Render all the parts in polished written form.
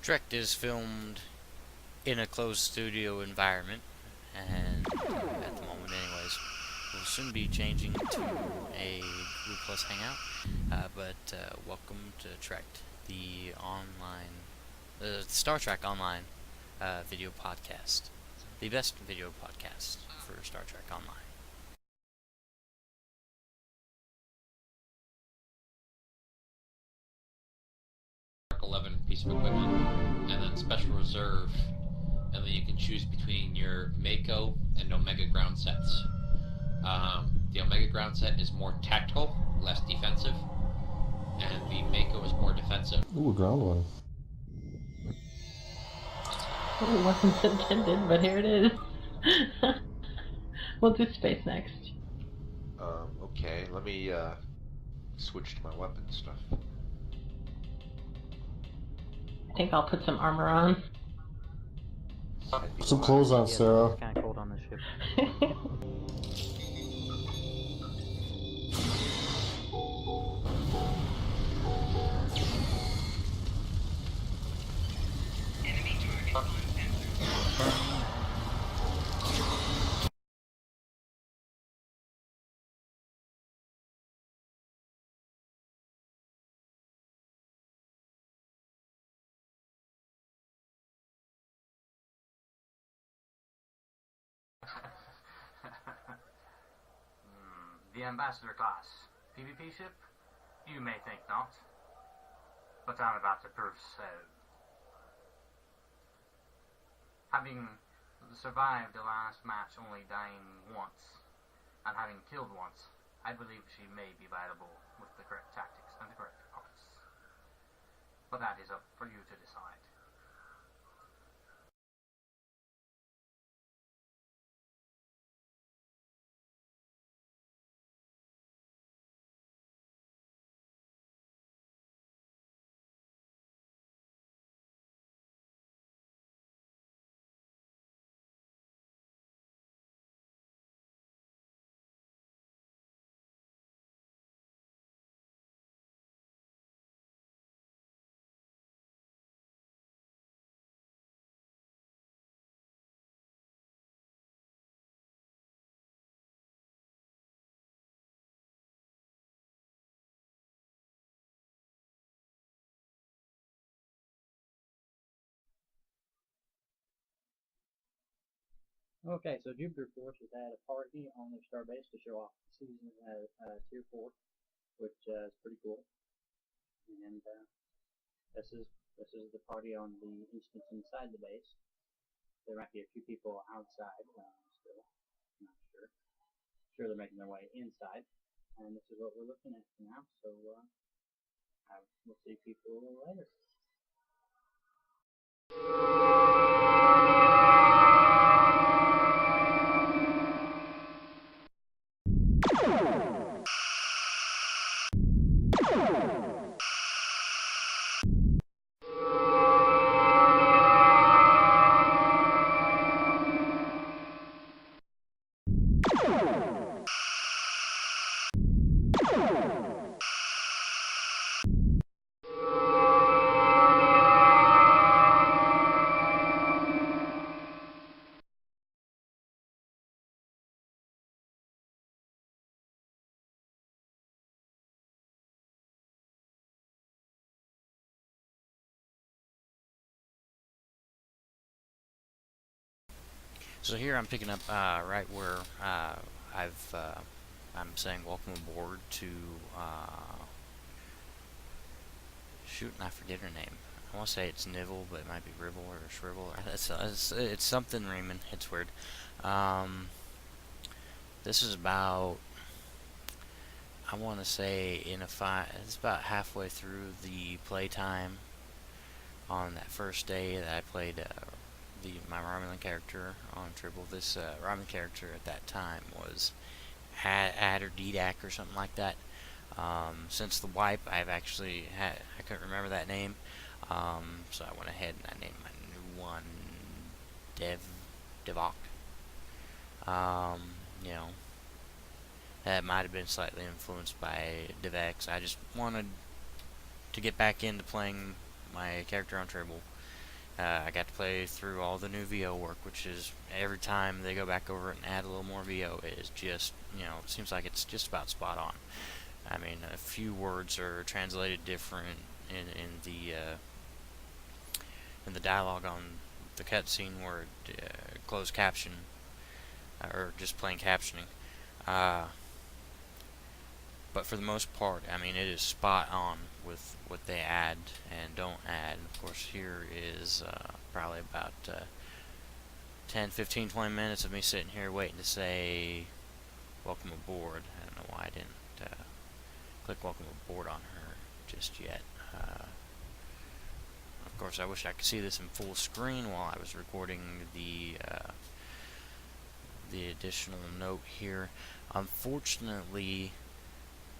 Trek is filmed in a closed studio environment, and at the moment anyways, we'll soon be changing to a Google Plus Hangout, but welcome to Trek, the Star Trek Online video podcast, the best video podcast for Star Trek Online. 11 piece of equipment, and then special reserve, and then you can choose between your Mako and Omega ground sets. The Omega ground set is more tactical, less defensive, and the Mako is more defensive. Ooh, ground one. It wasn't intended, but here it is. We'll do space next. Okay, let me switch to my weapon stuff. I think I'll put some armor on. Put some clothes on, Sarah. It's kind of cold on this ship. The Ambassador class. PvP ship? You may think not. But I'm about to prove so. Having survived the last match only dying once, and having killed once, I believe she may be viable with the correct tactics and the correct parts. But that is up for you to decide. Okay, so Jupiter Force has had a party on their starbase to show off the season at Tier 4, which is pretty cool. And this is the party on the instance inside the base. There might be a few people outside still. I'm not sure. Sure, they're making their way inside. And this is what we're looking at for now. So we'll see people later. So here I'm picking up right where I'm saying welcome aboard to shoot, and I forget her name. I want to say it's Nivell, but it might be Ribble or Shrivel. It's something Raymond. It's weird. This is about, I want to say it's about halfway through the playtime on that first day that I played my Romulan character on Tribble. This Romulan character at that time was Ad or Didak or something like that. Since the wipe, I couldn't remember that name, so I went ahead and I named my new one Devok. You know, that might have been slightly influenced by DevX. I just wanted to get back into playing my character on Tribble, I got to play through all the new VO work, which is every time they go back over it and add a little more VO, it is just, it seems like it's just about spot on. I mean, a few words are translated different in the dialogue on the cutscene where closed caption or just plain captioning. But for the most part, I mean, it is spot on with what they add and don't add. Of course, here is probably about 10, 15, 20 minutes of me sitting here waiting to say welcome aboard. I don't know why I didn't click welcome aboard on her just yet. Of course, I wish I could see this in full screen while I was recording the additional note here. Unfortunately,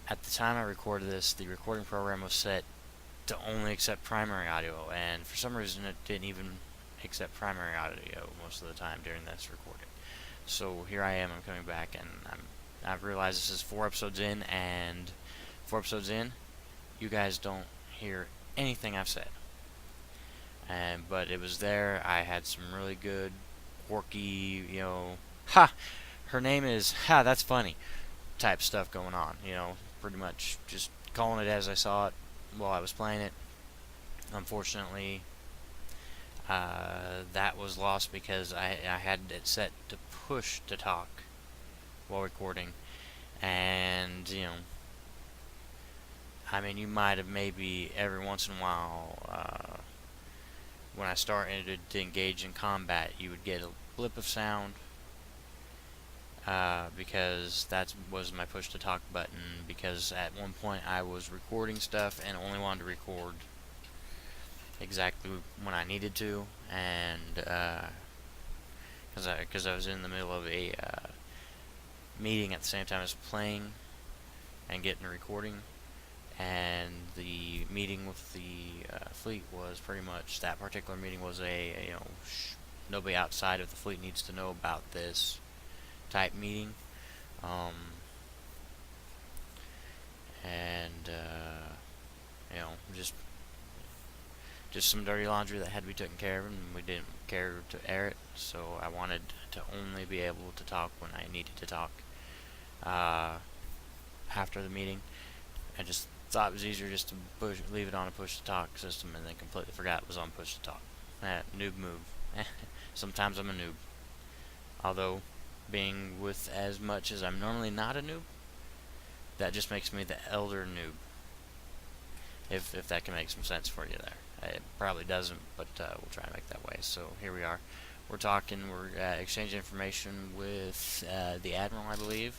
at the time I recorded this, the recording program was set to only accept primary audio, and for some reason it didn't even accept primary audio most of the time during this recording. So here I am, I'm coming back, and I've realized this is 4 episodes in, and 4 episodes in, you guys don't hear anything I've said. But it was there. I had some really good, quirky, ha, her name is, ha, that's funny, type stuff going on, pretty much just calling it as I saw it while I was playing it. Unfortunately, that was lost because I had it set to push to talk while recording, and, I mean, you might have maybe every once in a while, when I started to engage in combat, you would get a blip of sound, because that was my push to talk button, because at one point I was recording stuff and only wanted to record exactly when I needed to, and because I was in the middle of a meeting at the same time as playing and getting a recording, and the meeting with the fleet was pretty much, that particular meeting was nobody outside of the fleet needs to know about this type meeting, and just some dirty laundry that had to be taken care of, and we didn't care to air it, so I wanted to only be able to talk when I needed to talk after the meeting. I just thought it was easier just to leave it on a push to talk system, and then completely forgot it was on push to talk. Noob move. Sometimes I'm a noob, although being with as much as I'm normally not a noob, that just makes me the elder noob, if that can make some sense for you there. It probably doesn't, but we'll try to make that way. So here we are, we're talking, we're exchanging information with the Admiral, I believe.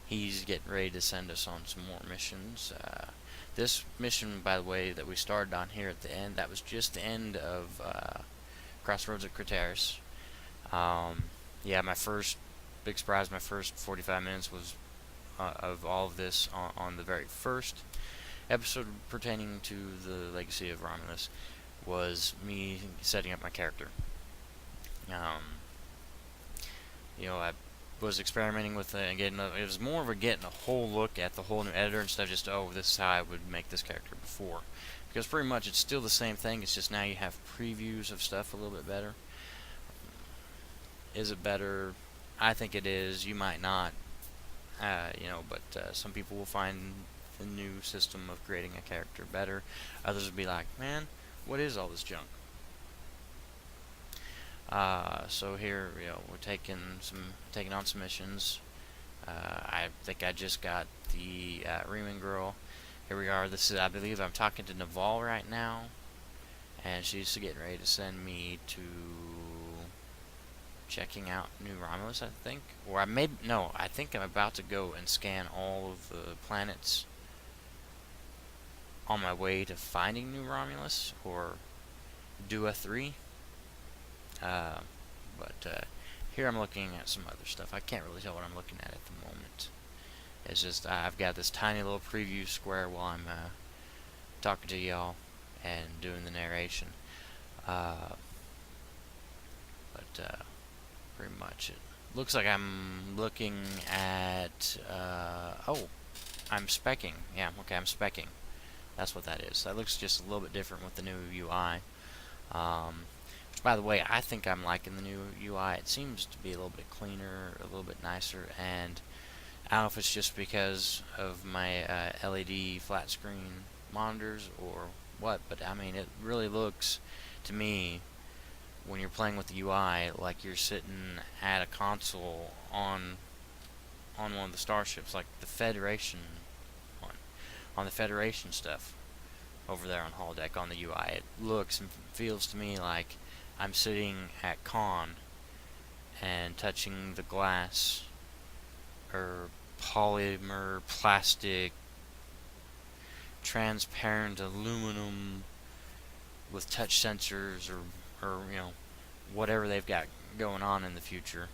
He's getting ready to send us on some more missions. This mission, by the way, that we started on here at the end, that was just the end of Crossroads at Craterus. Yeah, my first big surprise, my first 45 minutes was of all of this on the very first episode pertaining to the Legacy of Romulus, was me setting up my character. I was experimenting with it, and it was more of getting a whole look at the whole new editor instead of just, oh, this is how I would make this character before. Because pretty much it's still the same thing, it's just now you have previews of stuff a little bit better. Is it better? I think it is. You might not. But some people will find the new system of creating a character better. Others will be like, man, what is all this junk? So here, we're taking on some missions. I think I just got the Riemann girl. Here we are. This is, I believe, I'm talking to Naval right now, and she's getting ready to send me to checking out New Romulus, I think, or I think I'm about to go and scan all of the planets on my way to finding New Romulus, or Dua 3. But here I'm looking at some other stuff. I can't really tell what I'm looking at the moment. It's just I've got this tiny little preview square while I'm talking to y'all and doing the narration. Pretty much it looks like I'm looking at I'm specking. Yeah, okay, I'm specking. That's what that is. That looks just a little bit different with the new UI. By the way, I think I'm liking the new UI. It seems to be a little bit cleaner, a little bit nicer, and I don't know if it's just because of my LED flat screen monitors or what, but I mean, it really looks to me, when you're playing with the UI, like you're sitting at a console on one of the starships, like the Federation one, on the Federation stuff over there on holodeck on the UI. It looks and feels to me like I'm sitting at con and touching the glass or polymer, plastic, transparent aluminum with touch sensors or whatever they've got going on in the future.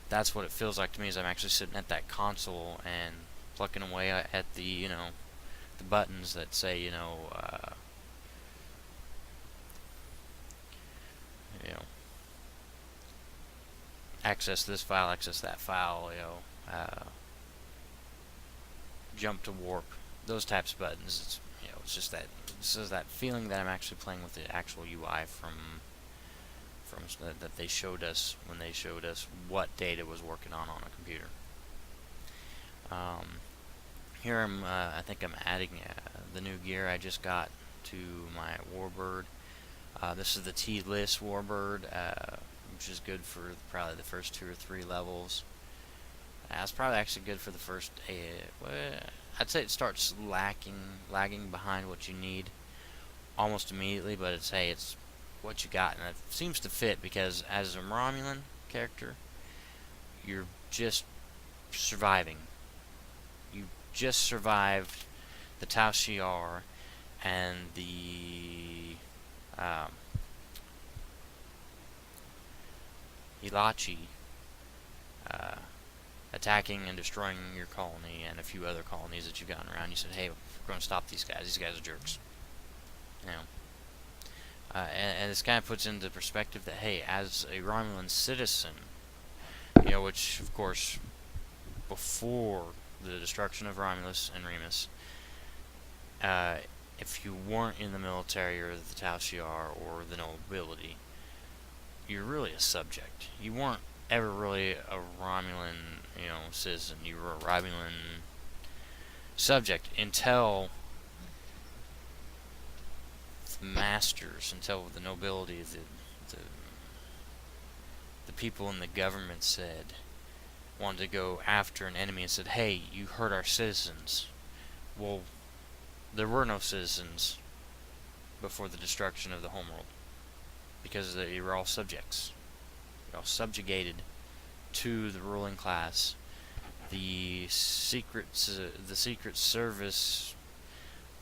That's what it feels like to me, is I'm actually sitting at that console and plucking away at the the buttons that say access this file, access that file, jump to warp, those types of buttons. It's just that feeling that I'm actually playing with the actual UI from that they showed us when they showed us what data was working on a computer. Here I think I'm adding the new gear I just got to my Warbird. This is the T-list Warbird, which is good for probably the first 2 or 3 levels. It's probably actually good for the first. I'd say it starts lagging behind what you need almost immediately, but it's what you got, and it seems to fit because as a Romulan character, you're just surviving. You just survived the Tau Shiar and the Ilachi attacking and destroying your colony and a few other colonies that you've gotten around. You said, hey, we're going to stop these guys. These guys are jerks. And this kind of puts into perspective that, hey, as a Romulan citizen, which, of course, before the destruction of Romulus and Remus, if you weren't in the military or the Tau Shiar or the nobility, you're really a subject. You weren't ever really a Romulan, citizen. You were a Romulan subject until the masters, until the nobility, the people in the government wanted to go after an enemy and said, hey, you hurt our citizens. Well, there were no citizens before the destruction of the homeworld, because they were all subjects. You're all subjugated to the ruling class, the secret service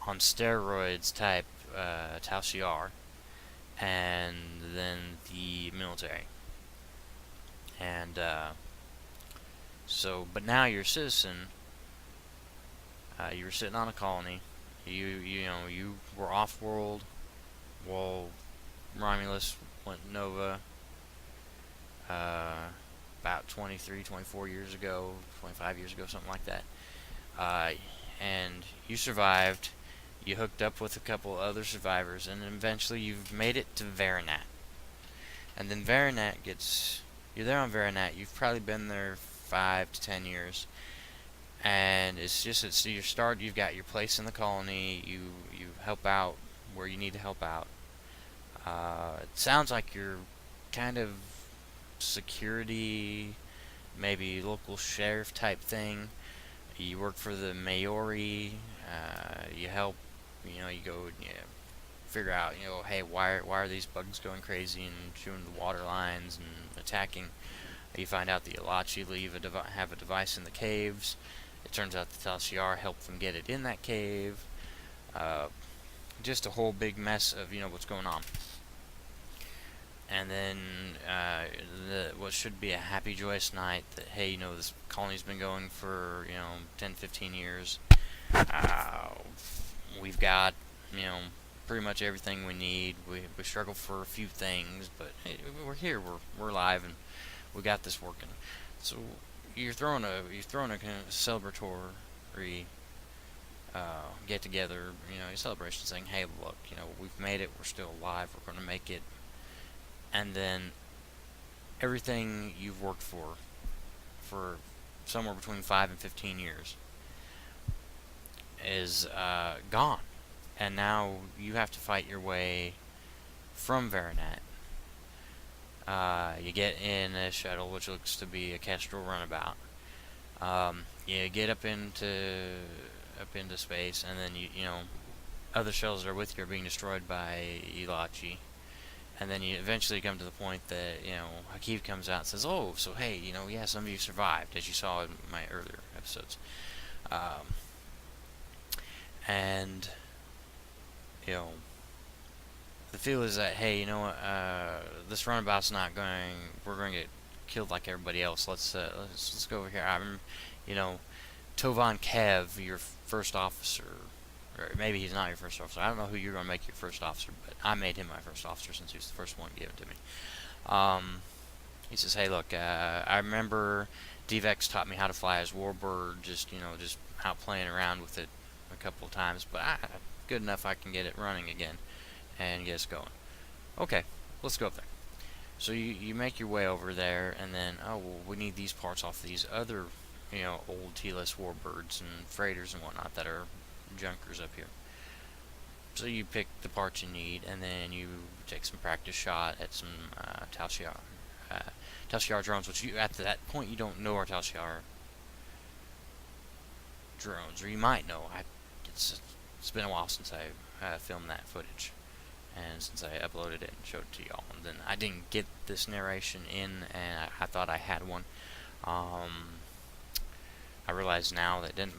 on steroids type Tau Shiar, and then the military. And but now you're a citizen. You were sitting on a colony. You were off-world while Romulus went Nova about 23, 24 years ago, 25 years ago, something like that. And you survived. You hooked up with a couple other survivors, and eventually you've made it to Varanat. And then you're there on Varanat. You've probably been there 5 to 10 years. And it's your start. You've got your place in the colony. You help out where you need to help out. It sounds like you're kind of security, maybe local sheriff type thing. You work for the Maori. You help. You go. Figure out. Hey, why are these bugs going crazy and chewing the water lines and attacking? You find out the Ilachi have a device in the caves. It turns out the Tau Shiar helped them get it in that cave. Just a whole big mess of what's going on. And then what should be a happy, joyous night that, hey, this colony's been going for 10, 15 years. We've got pretty much everything we need. We struggle for a few things, but hey, we're here. We're alive, and we got this working. So you're throwing a kind of celebratory get together, a celebration, saying, hey, look, we've made it. We're still alive. We're going to make it. and then everything you've worked for somewhere between 5 and 15 years is gone, and now you have to fight your way from Veronat. You get in a shuttle, which looks to be a Kestrel runabout. You get up into space, and then you know other shuttles that are with you are being destroyed by Ilachi. And then you eventually come to the point that, you know, Hakeem comes out and says, oh, so hey, you know, yeah, some of you survived, as you saw in my earlier episodes. And, you know, the feel is that, hey, you know what, this runabout's not going, we're going to get killed like everybody else. Let's go over here. You know, Tovan Kev, your first officer, or maybe he's not your first officer. I don't know who you're going to make your first officer, but I made him my first officer since he was the first one given to me. He says, hey, look, I remember Dvex taught me how to fly as Warbird, just out playing around with it a couple of times, but good enough I can get it running again and get us going. Okay, let's go up there. So you make your way over there, and then, oh, well, we need these parts off these other, you know, old T-less Warbirds and freighters and whatnot that are junkers up here. So you pick the parts you need, and then you take some practice shot at some Tal Shiar drones, which you, at that point, you don't know are Tal Shiar drones, or you might know. It's been a while since I filmed that footage, and since I uploaded it and showed it to y'all. And then I didn't get this narration in, and I thought I had one. I realize now that didn't.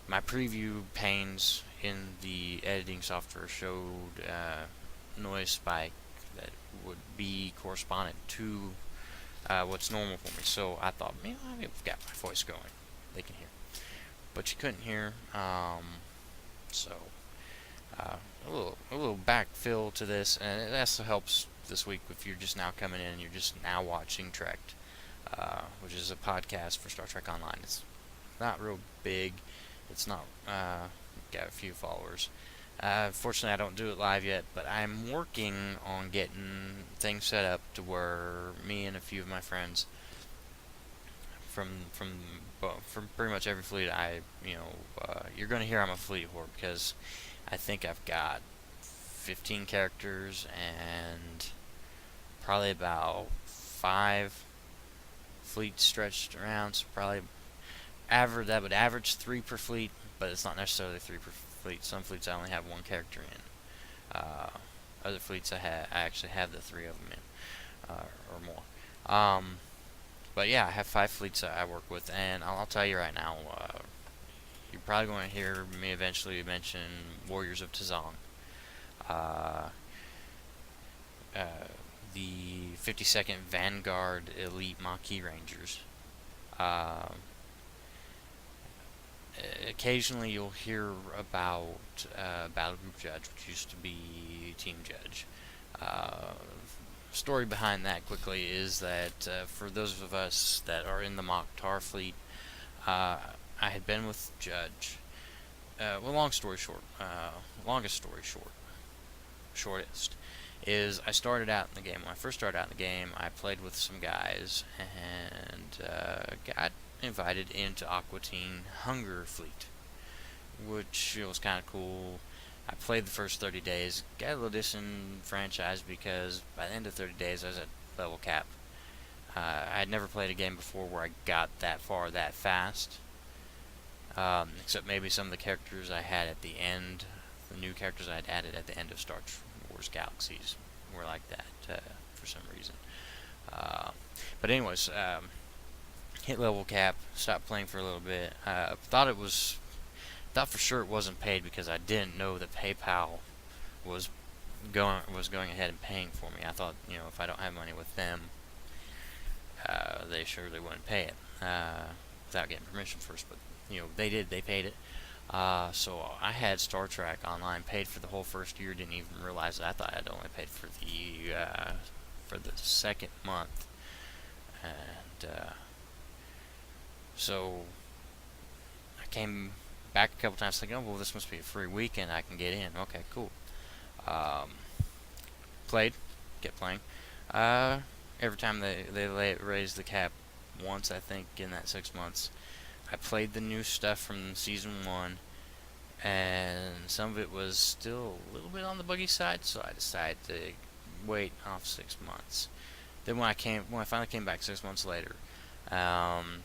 My preview panes in the editing software showed noise spike that would be correspondent to what's normal for me. So I thought, man, I've got my voice going. They can hear. But you couldn't hear. So a little backfill to this, and it also helps this week if you're just now coming in and you're just now watching Trekt, which is a podcast for Star Trek Online. It's not real big. It's not got a few followers. Fortunately, I don't do it live yet, but I'm working on getting things set up to where me and a few of my friends from pretty much every fleet you're going to hear I'm a fleet whore, because I think I've got 15 characters and probably about 5 fleets stretched around, so probably that would average 3 per fleet, but it's not necessarily 3 per fleet. Some fleets I only have 1 character in. Other fleets I actually have the 3 of them in, or more. But yeah, I have 5 fleets that I work with, and I'll tell you right now, you're probably going to hear me eventually mention Warriors of Tazong. The 52nd Vanguard Elite Maquis Rangers. Occasionally you'll hear about Battle Group Judge, which used to be Team Judge. Story behind that quickly is that for those of us that are in the Mokhtar fleet, I had been with Judge. Longest story short, shortest, is I started out in the game. When I first started out in the game, I played with some guys and got invited into Aqua Teen Hunger Fleet, which was kind of cool. I played the first 30 days, got a little disenfranchised because by the end of 30 days I was at level cap. I had never played a game before where I got that far that fast, except maybe some of the characters I had at the end, the new characters I had added at the end of Star Wars Galaxies were like that for some reason. But anyways, hit level cap, stopped playing for a little bit. Thought for sure it wasn't paid because I didn't know that PayPal was going ahead and paying for me. I thought, if I don't have money with them, they surely wouldn't pay it without getting permission first. But they did. They paid it. So I had Star Trek Online paid for the whole first year. Didn't even realize that. I thought I'd only paid for the second month, and so I came back a couple times thinking, oh, well, this must be a free weekend. I can get in. Okay, cool. kept playing. Every time they raised the cap once, I think, in that 6 months, I played the new stuff from season 1, and some of it was still a little bit on the buggy side, so I decided to wait off 6 months. Then when I finally came back 6 months later, I've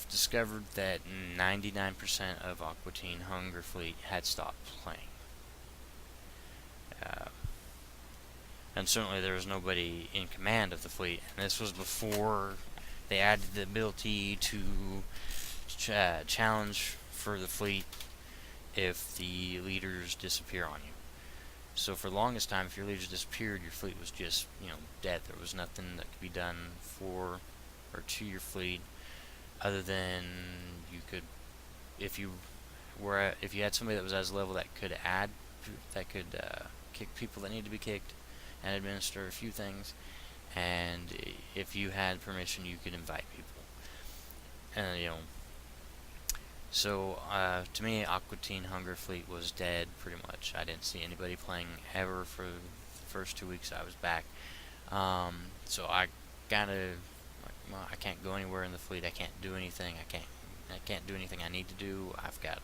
discovered that 99% of Aqua Teen Hunger Fleet had stopped playing. And certainly there was nobody in command of the fleet, and this was before they added the ability to challenge for the fleet if the leaders disappear on you. So for the longest time, if your leaders disappeared, your fleet was just, dead. There was nothing that could be done for or to your fleet other than you could, if you had somebody that was at a level that could kick people that need to be kicked and administer a few things, and if you had permission, you could invite people. And so to me, Aqua Teen Hunger Fleet was dead pretty much. I didn't see anybody playing ever for the first 2 weeks I was back. So I kind of, I can't go anywhere in the fleet. I can't do anything. I can't do anything I need to do. I've got,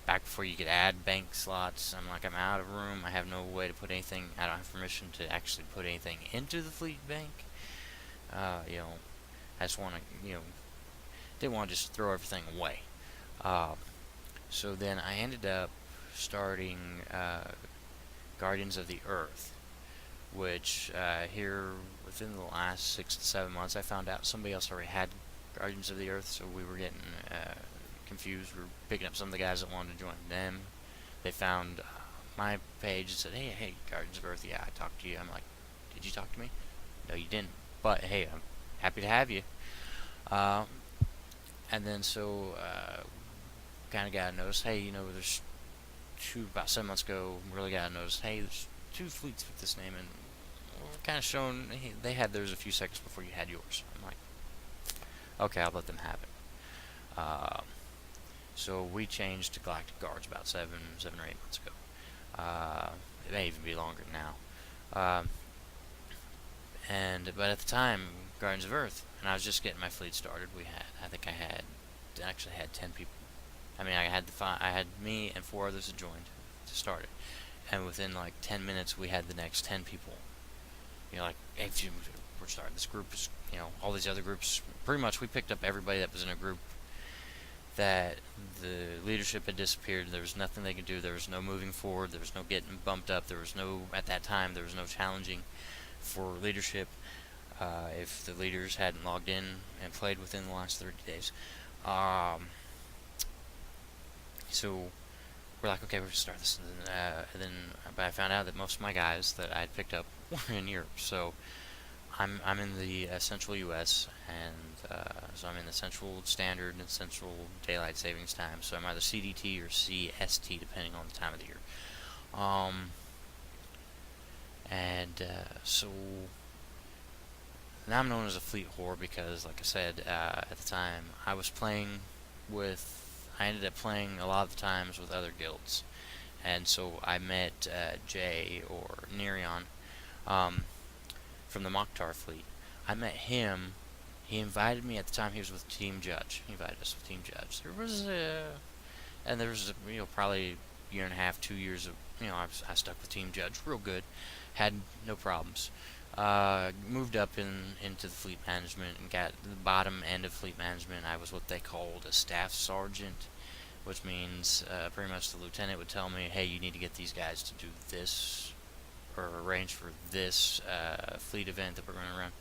back before you could add bank slots, I'm out of room. I have no way to put anything. I don't have permission to actually put anything into the fleet bank. I just want to, didn't want to just throw everything away. So then I ended up starting Guardians of the Earth, which here within the last 6 to 7 months, I found out somebody else already had Guardians of the Earth, so we were getting confused. We were picking up some of the guys that wanted to join them. They found my page and said, hey, Guardians of Earth, yeah, I talked to you. I'm like, did you talk to me? No, you didn't. But, hey, I'm happy to have you. And then so, kind of got a notice, hey, there's about 7 months ago, really got a notice, hey, there's 2 fleets with this name, and we're kind of showing, hey, they had theirs a few seconds before you had yours. I'm like, okay, I'll let them have it. So we changed to Galactic Guards about 7 or 8 months ago. It may even be longer now. But at the time, Guardians of Earth, and I was just getting my fleet started. I think I actually had 10 people. I had me and 4 others that joined to start it, and within like 10 minutes, we had the next 10 people. Hey, we're starting this group. Is all these other groups. Pretty much, we picked up everybody that was in a group that the leadership had disappeared. There was nothing they could do. There was no moving forward. There was no getting bumped up. At that time, there was no challenging for leadership if the leaders hadn't logged in and played within the last 30 days. So we're like, okay, we're gonna start this. But I found out that most of my guys that I had picked up were in Europe. So I'm in the central U.S. and so I'm in the Central Standard and Central Daylight Savings Time. So I'm either CDT or CST depending on the time of the year. So now I'm known as a fleet whore because, like I said, at the time I ended up playing a lot of the times with other guilds, and so I met Jay or Nerion from the Mokhtar fleet. I met him. He invited me at the time. He was with Team Judge. He invited us with Team Judge. There was probably a year and a half, 2 years of I stuck with Team Judge real good, had no problems. Moved up into the fleet management and got the bottom end of fleet management. I was what they called a staff sergeant, which means pretty much the lieutenant would tell me, hey, you need to get these guys to do this or arrange for this fleet event that we're going to run.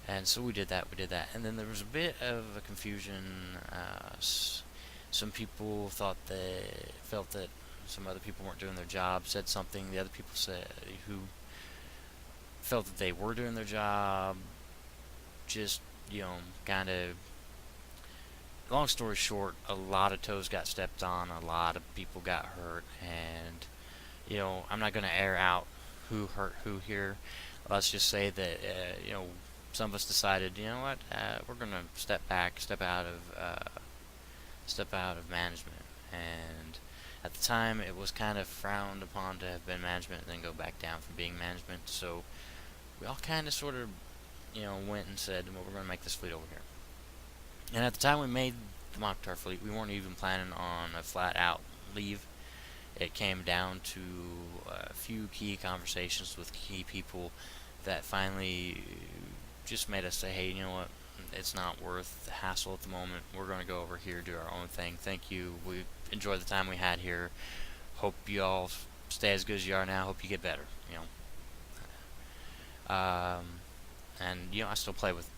And so we did that, and then there was a bit of a confusion. Some people felt that some other people weren't doing their job, said something. The other people who felt that they were doing their job, just, kind of, long story short, a lot of toes got stepped on, a lot of people got hurt, and, I'm not going to air out who hurt who here. Let's just say that, some of us decided, we're going to step out of management, and At the time, it was kind of frowned upon to have been management and then go back down from being management. So we all kind of sort of, went and said, well, we're going to make this fleet over here. And at the time we made the Mokhtar fleet, we weren't even planning on a flat-out leave. It came down to a few key conversations with key people that finally just made us say, hey, you know what, it's not worth the hassle at the moment. We're going to go over here, do our own thing. Thank you. We enjoyed the time we had here. Hope you all stay as good as you are now. Hope you get better, and, I still play with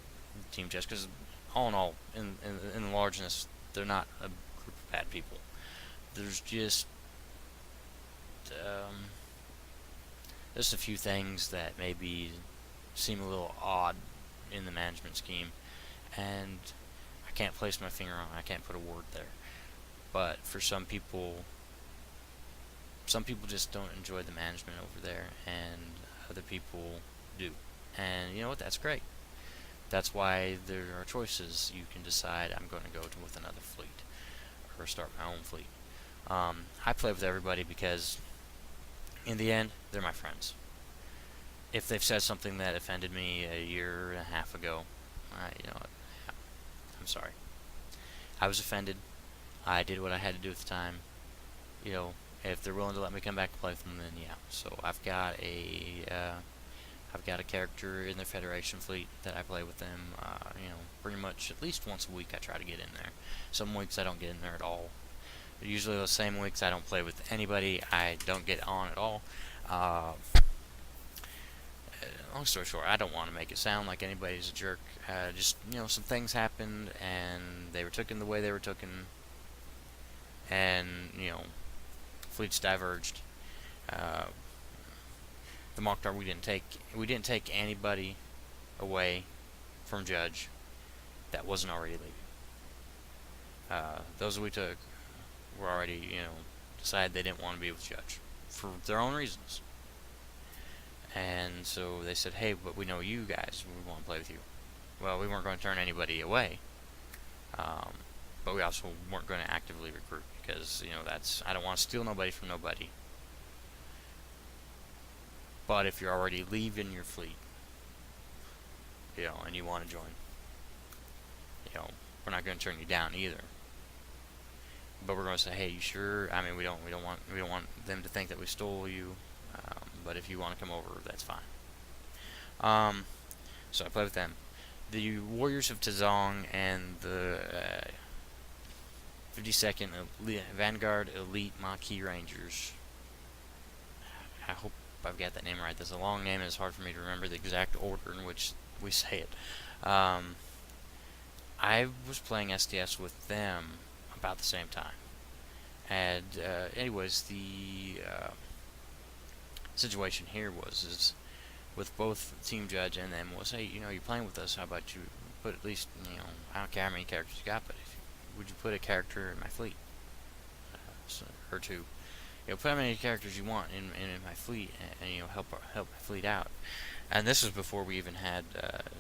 Team Jets because, all in all, in the largeness, they're not a group of bad people. There's just a few things that maybe seem a little odd in the management scheme, and I can't place my finger on it. I can't put a word there. But for some people just don't enjoy the management over there, and other people do. And you know what? That's great. That's why there are choices. You can decide I'm going to go with another fleet or start my own fleet. I play with everybody because in the end, they're my friends. If they've said something that offended me a year and a half ago, I'm sorry. I was offended. I did what I had to do at the time. If they're willing to let me come back and play with them, then yeah. So I've got a character in their Federation fleet that I play with them. Pretty much at least once a week I try to get in there. Some weeks I don't get in there at all. But usually those same weeks I don't play with anybody. I don't get on at all. Long story short, I don't want to make it sound like anybody's a jerk. Just, some things happened, and they were taken the way they were taken, and, fleets diverged. The Mokhtar we didn't take anybody away from Judge that wasn't already leaving. Those we took were already, decided they didn't want to be with Judge for their own reasons. And so they said, hey, but we know you guys, we want to play with you. Well, we weren't going to turn anybody away, but we also weren't going to actively recruit because, I don't want to steal nobody from nobody. But if you're already leaving your fleet, and you want to join, we're not going to turn you down either. But we're going to say, hey, you sure? I mean, we don't want them to think that we stole you. But if you want to come over, that's fine. So I play with them. The Warriors of Tazong and the 52nd Vanguard Elite Maquis Rangers. I hope I've got that name right. That's a long name, and it's hard for me to remember the exact order in which we say it. I was playing STS with them about the same time. And anyways, the situation here is with both Team Judge and them was, hey, you're playing with us, how about you put at least, I don't care how many characters you got, but would you put a character in my fleet? Or two. Put how many characters you want in my fleet, and help my fleet out. And this was before we even had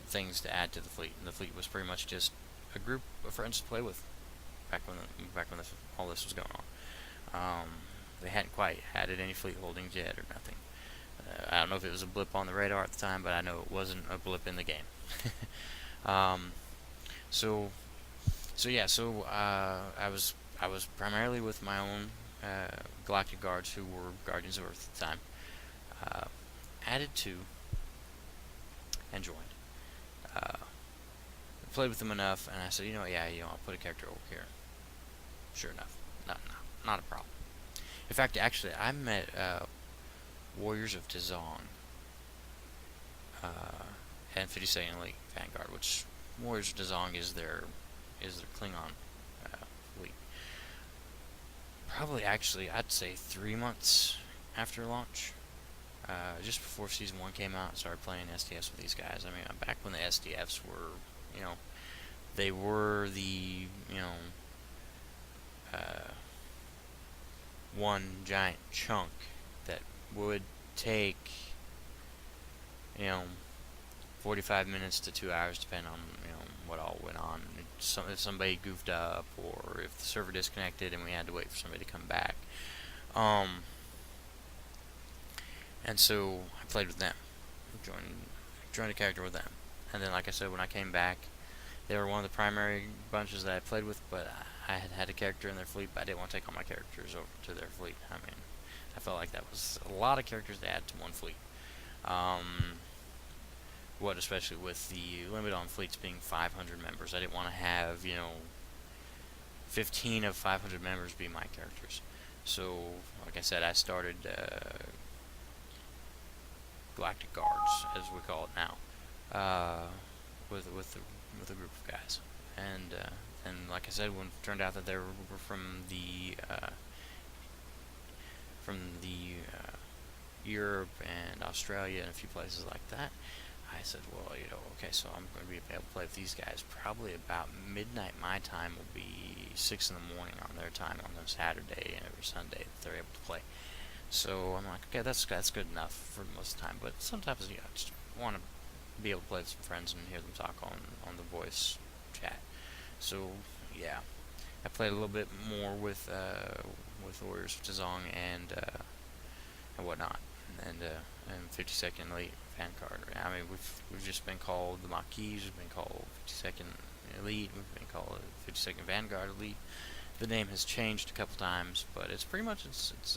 things to add to the fleet. And the fleet was pretty much just a group of friends to play with back when all this was going on. They hadn't quite added any fleet holdings yet or nothing. I don't know if it was a blip on the radar at the time, but I know it wasn't a blip in the game. So I was primarily with my own Galactic Guards, who were Guardians of Earth at the time. Added to and joined. Played with them enough, and I said, I'll put a character over here. Sure enough, not a problem. In fact, actually, I met Warriors of Tazong and 52nd Elite Vanguard, which Warriors of Tazong is their Klingon fleet. Probably, actually, I'd say 3 months after launch, just before Season 1 came out, I started playing STS with these guys. I mean, back when the SDFs were, they were the, one giant chunk that would take 45 minutes to 2 hours, depending on what all went on. If somebody goofed up, or if the server disconnected and we had to wait for somebody to come back. And so I played with them, joined a character with them, and then, like I said, when I came back, they were one of the primary bunches that I played with, but I had a character in their fleet, but I didn't want to take all my characters over to their fleet. I mean, I felt like that was a lot of characters to add to one fleet. Especially with the limit on fleets being 500 members. I didn't want to have, 15 of 500 members be my characters. So, like I said, I started Galactic Guards, as we call it now, with a group of guys, and like I said, when it turned out that they were from the Europe and Australia and a few places like that, I said, well, okay, so I'm going to be able to play with these guys probably about midnight. My time will be 6 in the morning on their time on a Saturday and every Sunday that they're able to play. So I'm like, okay, that's good enough for most of the time. But sometimes, I just want to be able to play with some friends and hear them talk on the voice chat. So yeah, I played a little bit more with Warriors of Tazong and whatnot, and 52nd Elite Vanguard. I mean, we've just been called the Maquis, we've been called 52nd Elite, we've been called 52nd Vanguard Elite. The name has changed a couple times, but it's pretty much it's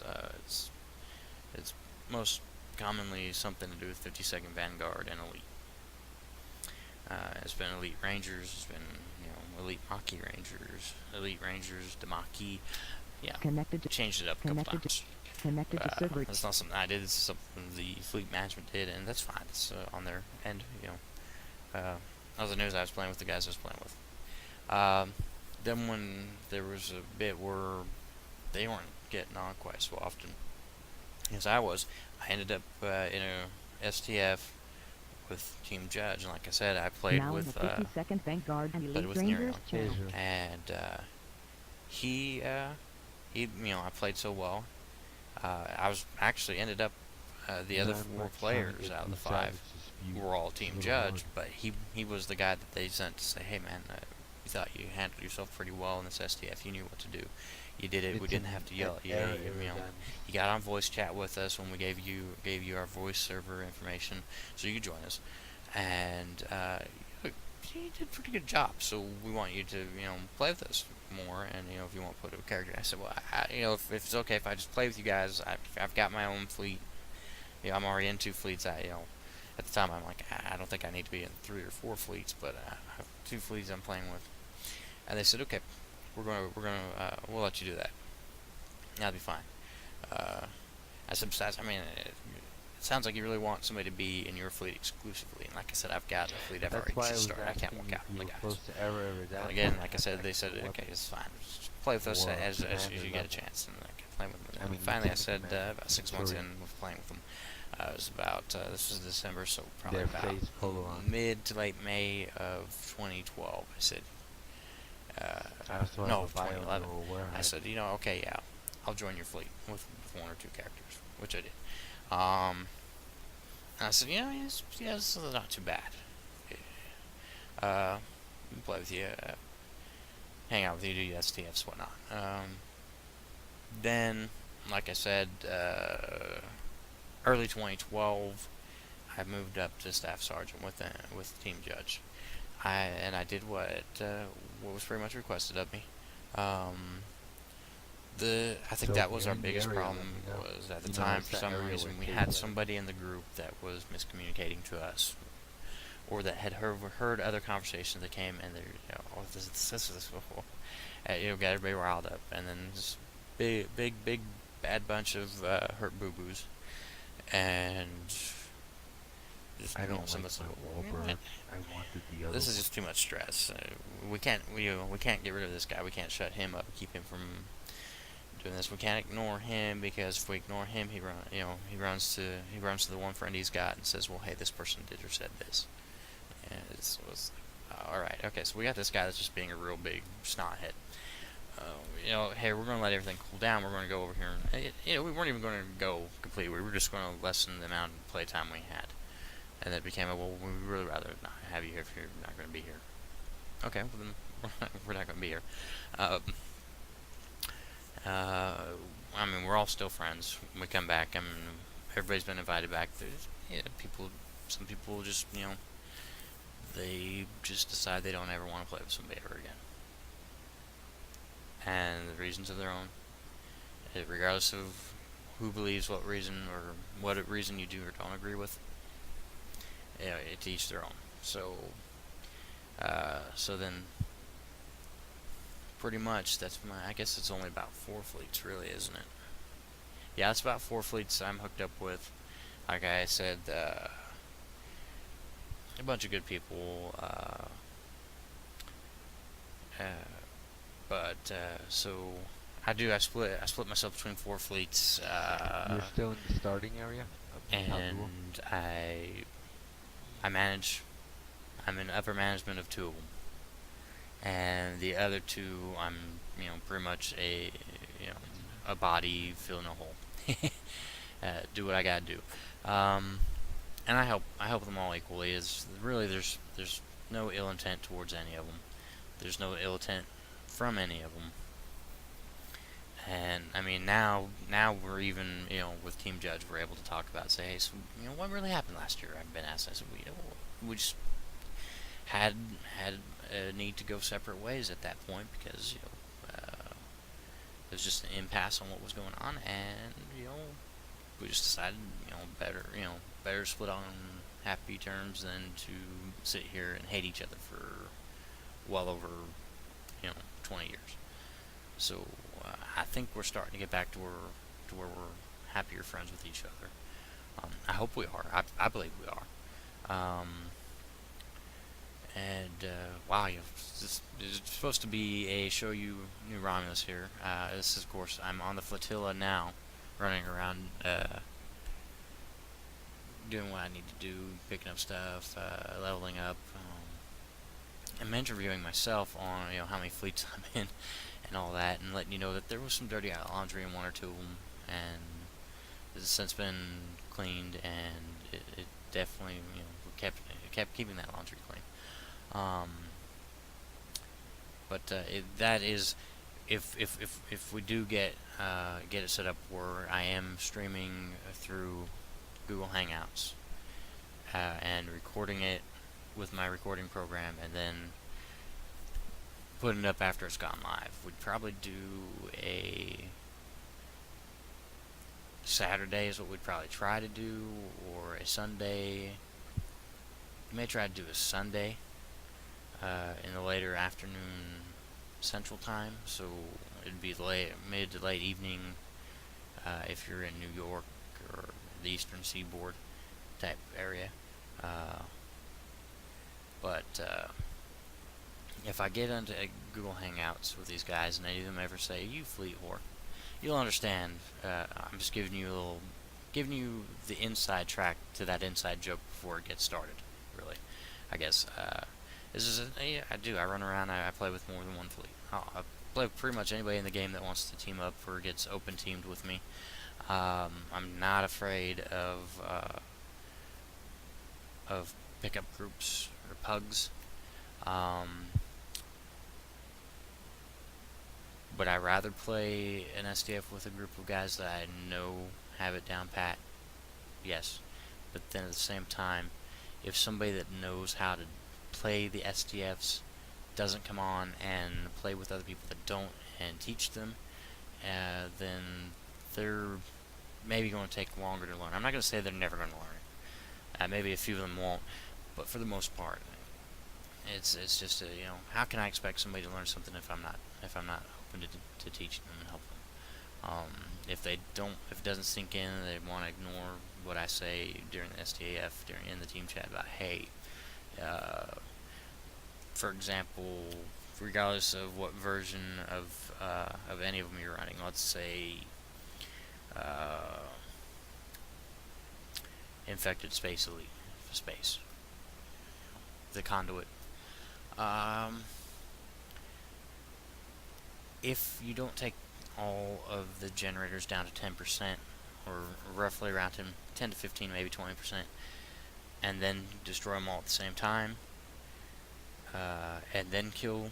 most commonly something to do with 52nd Vanguard and Elite. It's been Elite Rangers, it's been Elite Maquis Rangers, Elite Rangers, the Maquis. Yeah, changed it up a couple times. Connected to server. That's not something I did. It's something the fleet management did, and that's fine. It's on their end. That was the news I was playing with the guys I was playing with. Then when there was a bit where they weren't getting on quite so often as I was, I ended up in a STF with Team Judge, and like I said, I played Now with 52nd Vanguard and played Elite with Rangers Nerion, channel. and he I played so well. I was actually ended up the other 4 players out of the 5 were all Team Judge, but he was the guy that they sent to say, hey man, you thought you handled yourself pretty well in this STF. You knew what to do. You did it. We didn't have to yell at you. You got on voice chat with us when we gave you our voice server information, so you could join us, and you did a pretty good job. So we want you to play with us more, and if you want to put a character. I said, well, if it's okay if I just play with you guys, I've got my own fleet. I'm already in 2 fleets. At the time I'm like, I don't think I need to be in 3 or 4 fleets, but I have 2 fleets I'm playing with. And they said, okay, we'll let you do that. That'll be fine. I said, besides, it sounds like you really want somebody to be in your fleet exclusively. And like I said, I've got a fleet I've already started. I can't work out with the guys. And again, like I said, they said, okay, it's fine. Just play with us as you get a chance. And I can play with them. And finally, I said, about 6 months in with playing with them, it was about, this was December, so probably about mid to late May of 2012. I said, no, 2011. I said, okay, yeah, I'll join your fleet with 1 or 2 characters, which I did. And I said, this is not too bad. Play with you, hang out with you, do your STFs, whatnot. Then, like I said, early 2012, I moved up to Staff Sergeant with Team Judge. I did what was pretty much requested of me. I think that was our biggest problem, was at the time, for some reason, we had somebody in the group that was miscommunicating to us, or that had heard other conversations that came, and they're, this got everybody riled up, and then this big bad bunch of hurt boo-boos, and just, I don't like my Wahlberg. I wanted the other. This is just too much stress. We can't get rid of this guy. We can't shut him up, keep him from doing this. We can't ignore him, because if we ignore him, he runs to the one friend he's got and says, well, hey, this person did or said this. And it was all right, okay, so we got this guy that's just being a real big snothead. Hey, we're going to let everything cool down. We're going to go over here. And, we weren't even going to go completely. We were just going to lessen the amount of playtime we had. And it became well, we'd really rather not have you here if you're not going to be here. Okay, well then we're not gonna be here. I mean, we're all still friends. When we come back, I mean, everybody's been invited back. There's some people just, they just decide they don't ever want to play with somebody ever again. And the reasons of their own, regardless of who believes what reason or what reason you do or don't agree with, to each their own. So, so then, pretty much, I guess it's only about 4 fleets, really, isn't it? Yeah, it's about 4 fleets I'm hooked up with. Like I said, a bunch of good people, so I split myself between 4 fleets, You're still in the starting area of Hangout. and I manage, I'm in upper management of 2 of them, and the other 2, I'm, pretty much a body filling a hole. Do what I gotta do, and I help them all equally. Is really there's no ill intent towards any of them. There's no ill intent from any of them. And I mean, now we're even, with Team Judge, we're able to talk about, say, hey, so what really happened last year? I've been asked. I said, we just had a need to go separate ways at that point because it was just an impasse on what was going on, and we just decided better split on happy terms than to sit here and hate each other for well over 20 years. So I think we're starting to get back to where we're happier friends with each other. I hope we are. I believe we are. Wow, it's supposed to be a show you new Romulus here. This is, of course, I'm on the flotilla now, running around, doing what I need to do, picking up stuff, leveling up. I'm interviewing myself on how many fleets I'm in and all that, and letting you know that there was some dirty laundry in 1 or 2 of them, and it's since been cleaned, and it definitely kept keeping that laundry clean. That is, if we do get it set up where I am streaming through Google Hangouts, and recording it with my recording program, and then putting it up after it's gone live, we'd probably do a Saturday is what we'd probably try to do, or a Sunday. We may try to do a Sunday in the later afternoon Central Time, so it'd be mid to late evening if you're in New York or the Eastern Seaboard type area. If I get into Google Hangouts with these guys and any of them ever say, "You fleet whore," you'll understand. I'm just giving you the inside track to that inside joke before it gets started. Really, I guess. I run around. I play with more than 1 fleet. I play with pretty much anybody in the game that wants to team up or gets open teamed with me. I'm not afraid of pickup groups or pugs. But I rather play an SDF with a group of guys that I know have it down pat. Yes, but then at the same time, if somebody that knows how to play the SDFs doesn't come on and play with other people that don't and teach them, then they're maybe going to take longer to learn. I'm not going to say they're never going to learn. Maybe a few of them won't, but for the most part, it's just how can I expect somebody to learn something if I'm not open to teaching them and help them? If it doesn't sink in, they want to ignore what I say during the STAF, in the team chat about, hey, for example, regardless of what version of any of them you're running, let's say Infected Space Elite, the Conduit. If you don't take all of the generators down to 10%, or roughly around 10 to 15, maybe 20%, and then destroy them all at the same time, and then kill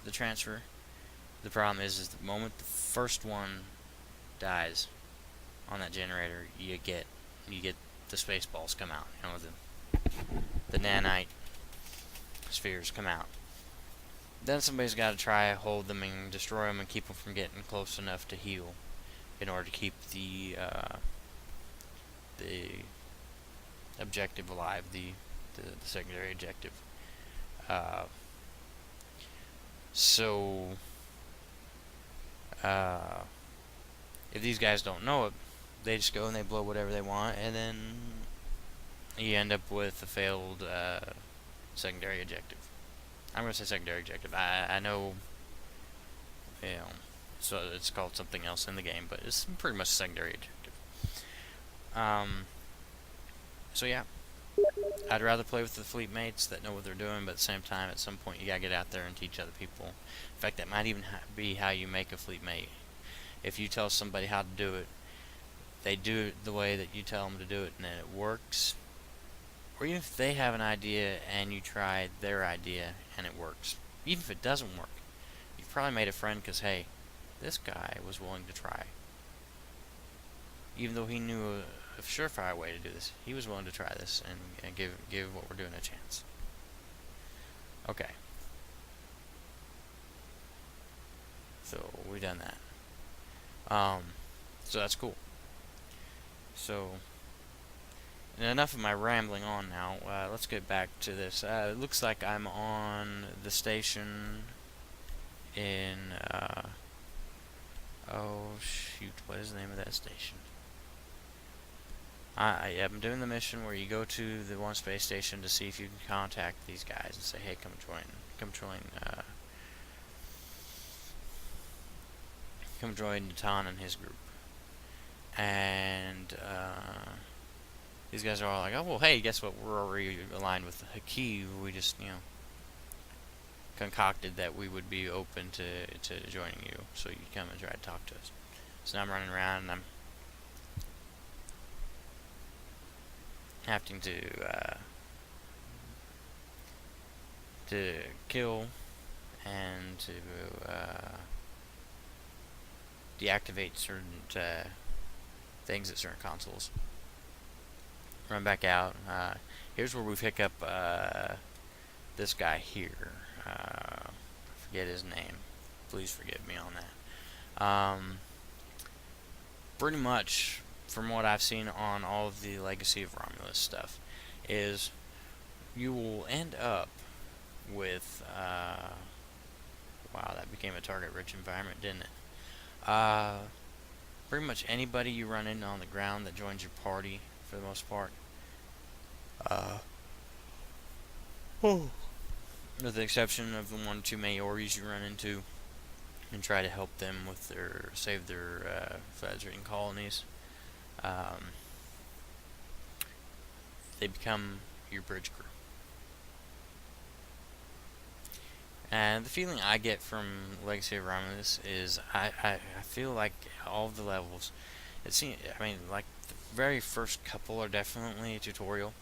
the transfer. The problem is the moment the first one dies on that generator, you get the space balls come out. You know, the nanite spheres come out. Then somebody's got to try hold them and destroy them and keep them from getting close enough to heal, in order to keep the objective alive, the secondary objective. So if these guys don't know it, they just go and they blow whatever they want, and then you end up with a failed secondary objective. I'm going to say secondary objective. I know, you know, so it's called something else in the game, but it's pretty much a secondary objective. So yeah, I'd rather play with the fleet mates that know what they're doing, but at the same time, at some point, you gotta get out there and teach other people. In fact, that might even be how you make a fleet mate. If you tell somebody how to do it, they do it the way that you tell them to do it, and then it works. Or even if they have an idea and you try their idea and it works, even if it doesn't work, you've probably made a friend because, hey, this guy was willing to try. Even though he knew a surefire way to do this, he was willing to try this and give what we're doing a chance. Okay. So we've done that. So that's cool. So, and enough of my rambling on now. Let's get back to this. It looks like I'm on the station in, oh shoot, what is the name of that station? I'm doing the mission where you go to the one space station to see if you can contact these guys and say, hey, come join Natan and his group. And these guys are all like, oh, well, hey, guess what? We're already aligned with Haki. We just, you know, concocted that we would be open to joining you, so you come and try to talk to us. So now I'm running around and I'm having to kill and to deactivate certain things at certain consoles. Run back out. Here's where we pick up this guy here. I forget his name. Please forgive me on that. Pretty much, from what I've seen on all of the Legacy of Romulus stuff, is you will end up with wow, that became a target-rich environment, didn't it? Pretty much anybody you run into on the ground that joins your party, for the most part. With the exception of the 1 or 2 Maoris you run into, and try to help them with save their fledgling colonies. They become your bridge crew. And the feeling I get from Legacy of Romulus is I feel like all of the levels, it seems, I mean, like the very first couple are definitely a tutorial,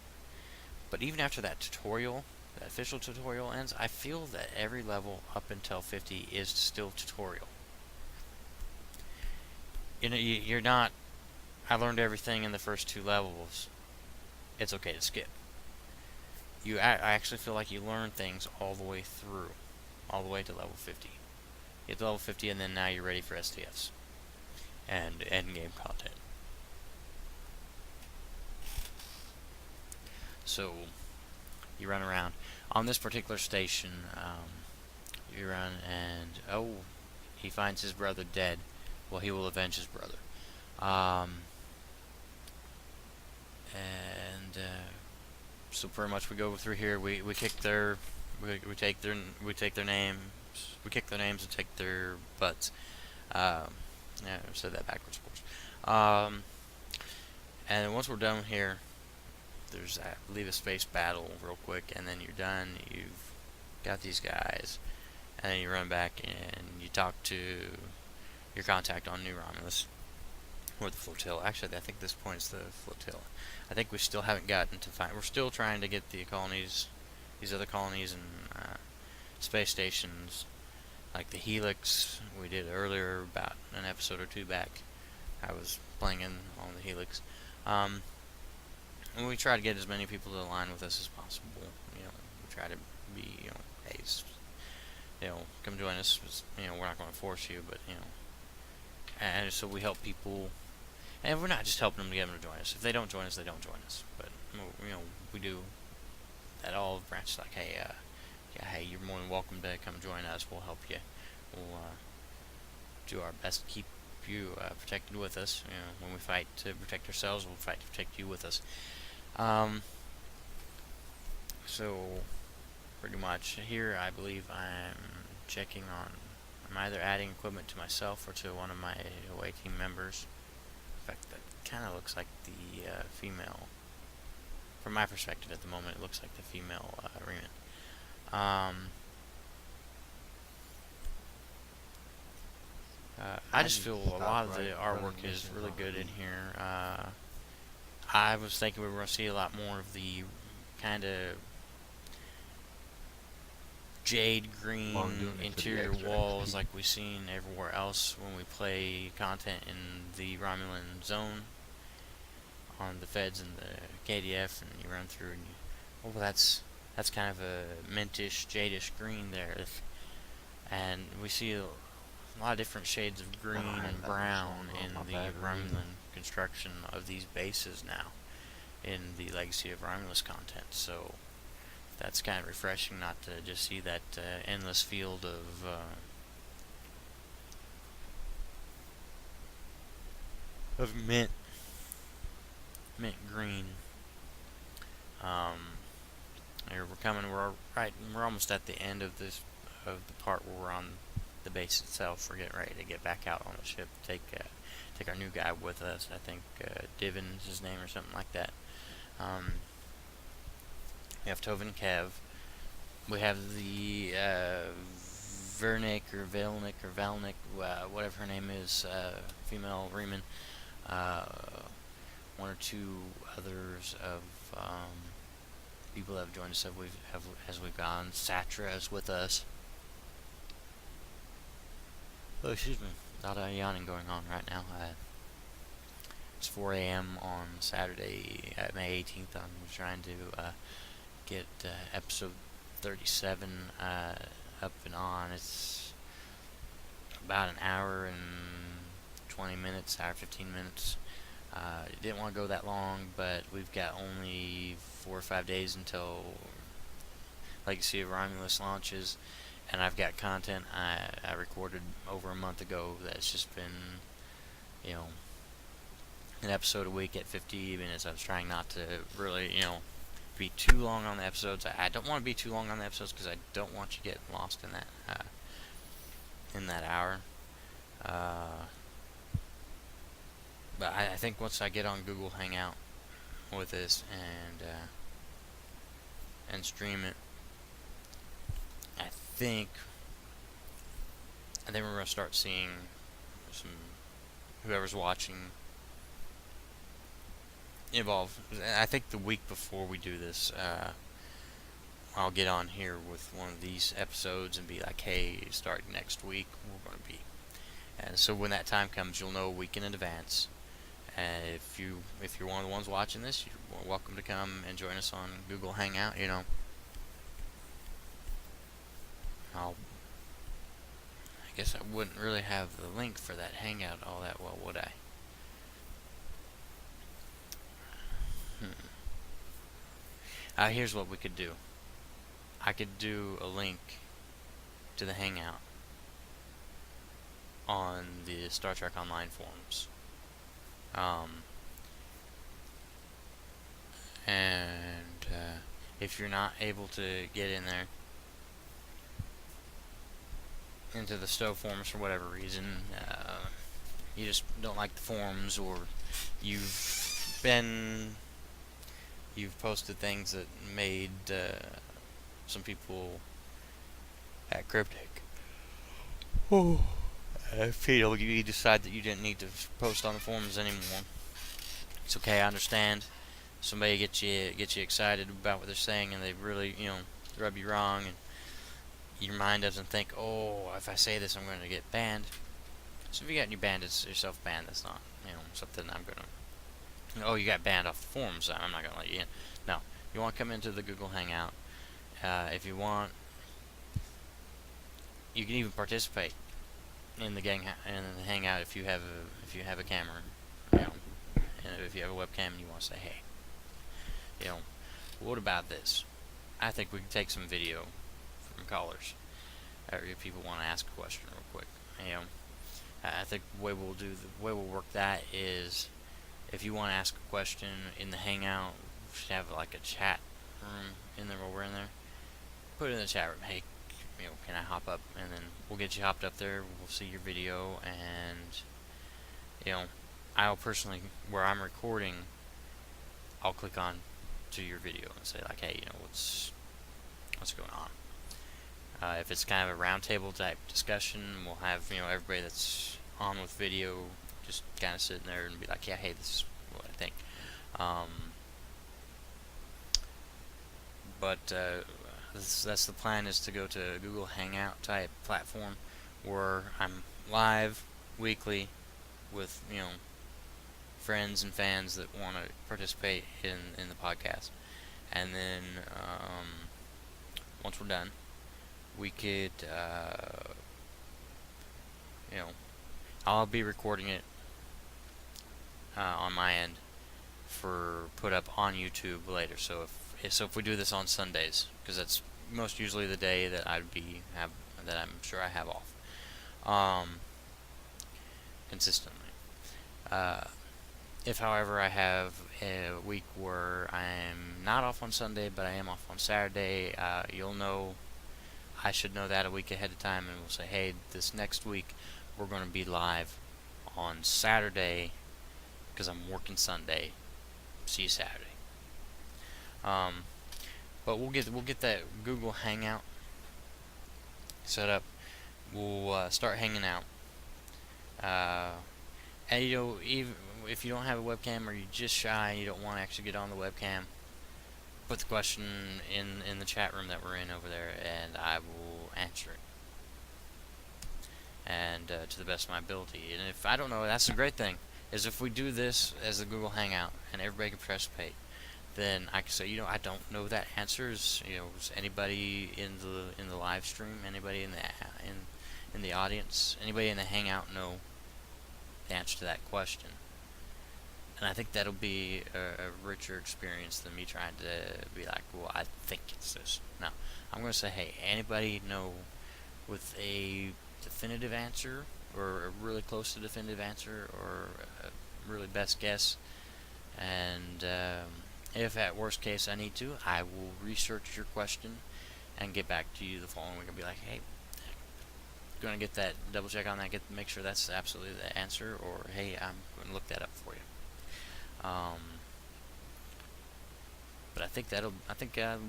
but even after that tutorial, the official tutorial ends, I feel that every level up until 50 is still tutorial. You know, you're not, I learned everything in the first 2 levels, it's okay to skip. I actually feel like you learn things all the way through, all the way to level 50. You get to level 50 and then now you're ready for STFs and endgame content. So you run around on this particular station. You run and oh, he finds his brother dead. Well, he will avenge his brother. So pretty much we go through here. We kick their we take their names. We kick their names and take their butts. Yeah, I said that backwards, of course. And once we're done here, there's I believe a space battle real quick, and then you're done. You've got these guys, and then you run back and you talk to your contact on New Romulus, or the flotilla. Actually, I think at this point it's the flotilla. I think we still haven't gotten to find. We're still trying to get the colonies these other colonies and space stations, like the Helix we did earlier about an episode or two back. I was playing on the Helix. And we try to get as many people to align with us as possible. We try to be, hey, come join us. We're not going to force you, but and so we help people. And we're not just helping them to get them to join us. If they don't join us, they don't join us. But we do that all branches. Like, hey, hey, you're more than welcome to come join us. We'll help you. We'll do our best to keep you protected with us. When we fight to protect ourselves, we'll fight to protect you with us. So pretty much here, I believe I'm checking on. I'm either adding equipment to myself or to one of my away team members. In fact, that kind of looks like the female. From my perspective at the moment, it looks like the female Reman. I just feel a lot of the artwork is really good in here. I was thinking we were going to see a lot more of the kind of jade green interior walls like we've seen everywhere else when we play content in the Romulan zone on the feds and the KDF, and you run through and that's kind of a mintish, jadish green there, and we see a lot of different shades of green and brown in the Romulan construction of these bases now in the Legacy of Romulus content. So that's kind of refreshing, not to just see that endless field of mint green. Here we're almost at the end of the part where we're on the base itself. We're getting ready to get back out on the ship, take our new guy with us. I think Divin is his name or something like that. We have Tovin Kev. We have the Vernick or Velnick or Valnick, whatever her name is, female Reman. One or two others of people that have joined us as we've gone. Satra is with us. Oh, excuse me. A lot of yawning going on right now. It's 4 a.m. on Saturday, May 18th. I'm trying to get episode 37 up and on. It's about an hour and 20 minutes, hour 15 minutes. Didn't want to go that long, but we've got only 4 or 5 days until Legacy of Romulus launches, and I've got content I recorded over a month ago that's just been, an episode a week at 50 minutes. I was trying not to really, be too long on the episodes. I don't want to be too long on the episodes because I don't want you to get lost in that hour. But I think once I get on Google Hangout with this and stream it, I think we're gonna start seeing whoever's watching evolve. I think the week before we do this, I'll get on here with one of these episodes and be like, hey, starting next week, we're going to be. And so when that time comes, you'll know a week in advance. And if you're one of the ones watching this, you're welcome to come and join us on Google Hangout. I guess I wouldn't really have the link for that Hangout all that well, would I? Here's what we could do. I could do a link to the Hangout on the Star Trek Online forums. And if you're not able to get in there into the Stowe forums for whatever reason, you just don't like the forums, or you've posted things that made some people at Cryptic feel you decide that you didn't need to post on the forums anymore. It's okay, I understand. Somebody gets you excited about what they're saying, and they really, rub you wrong, and your mind doesn't think, oh, if I say this, I'm going to get banned. So if you got yourself banned, that's not, something I'm going to, oh, you got banned off the forums, I'm not going to let you in. No, you want to come into the Google Hangout. If you want, you can even participate in the Hangout if you have a camera, and if you have a webcam and you want to say, hey, what about this? I think we can take some video from callers, or if people want to ask a question real quick. I think the way we'll work that is, if you want to ask a question in the Hangout, we should have like a chat room in there while we're in there. Put it in the chat room. Hey, can I hop up? And then we'll get you hopped up there. We'll see your video, and I'll personally, where I'm recording, I'll click on to your video and say like, hey, what's going on. If it's kind of a roundtable type discussion, we'll have everybody that's on with video just kind of sitting there and be like, yeah, hey, this is what I think. That's the plan, is to go to a Google Hangout type platform where I'm live weekly with friends and fans that want to participate in the podcast, and then once we're done, we could I'll be recording it on my end for put up on YouTube later. So if we do this on Sundays, because that's most usually the day that I'm sure I have off consistently. If, however, I have a week where I'm not off on Sunday, but I am off on Saturday, you'll know, I should know that a week ahead of time, and we'll say, hey, this next week we're going to be live on Saturday because I'm working Sunday. See you Saturday. But we'll get that Google Hangout set up. We'll start hanging out. And even if you don't have a webcam, or you're just shy and you don't want to actually get on the webcam, put the question in the chat room that we're in over there, and I will answer it. And to the best of my ability. And if I don't know, that's the great thing, is if we do this as a Google Hangout and everybody can participate, then I can say, I don't know that answer. Is anybody in the live stream, anybody in the audience, anybody in the Hangout know the answer to that question? And I think that'll be a richer experience than me trying to be like, well, I think it's this. No, I'm going to say, hey, anybody know with a definitive answer, or a really close to definitive answer, or a really best guess? And if at worst case I need to, I will research your question and get back to you the following week and be like, hey, going to get that, double check on that, make sure that's absolutely the answer, or hey, I'm going to look that up for you. But I think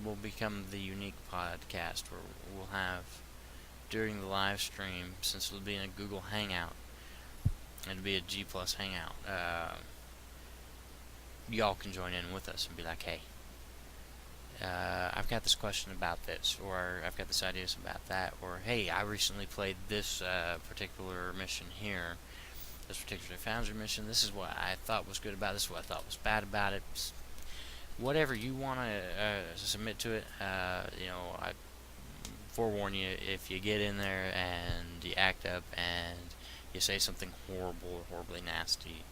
will become the unique podcast where we'll have, during the live stream, since it'll be in a Google Hangout, it'll be a G+ Hangout, y'all can join in with us and be like, hey, I've got this question about this, or I've got this idea about that, or hey, I recently played this particular mission here, this particular Foundry mission, this is what I thought was good about it, this is what I thought was bad about it. Whatever you want to submit to it, I forewarn you, if you get in there and you act up and you say something horrible or horribly nasty,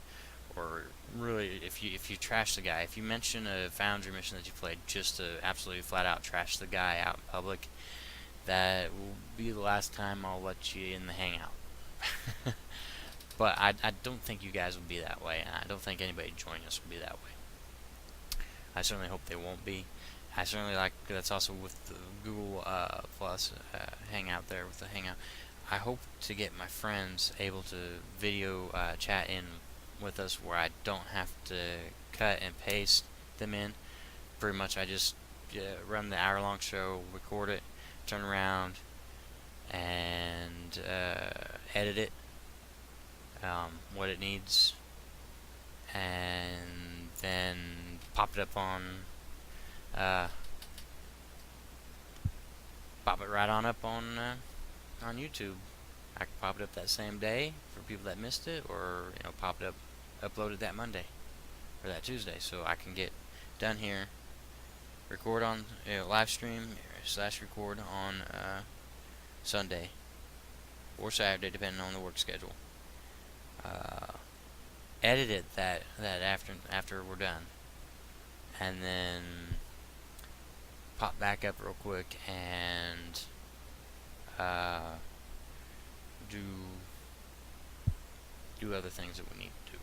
or really, if you trash the guy, if you mention a Foundry mission that you played just to absolutely flat out trash the guy out in public, that will be the last time I'll let you in the Hangout. But I don't think you guys will be that way, and I don't think anybody joining us will be that way. I certainly hope they won't be. I certainly that's also with the Google Plus Hangout there, with the Hangout. I hope to get my friends able to video chat in with us, where I don't have to cut and paste them in. Pretty much I just run the hour-long show, record it, turn around, and edit it, what it needs, and then pop it up on pop it right on up on YouTube. I can pop it up that same day for people that missed it, or pop it up, upload it that Monday or that Tuesday, so I can get done here, record on live stream / record on Sunday or Saturday, depending on the work schedule. Edit it that after we're done, and then pop back up real quick and do other things that we need to do.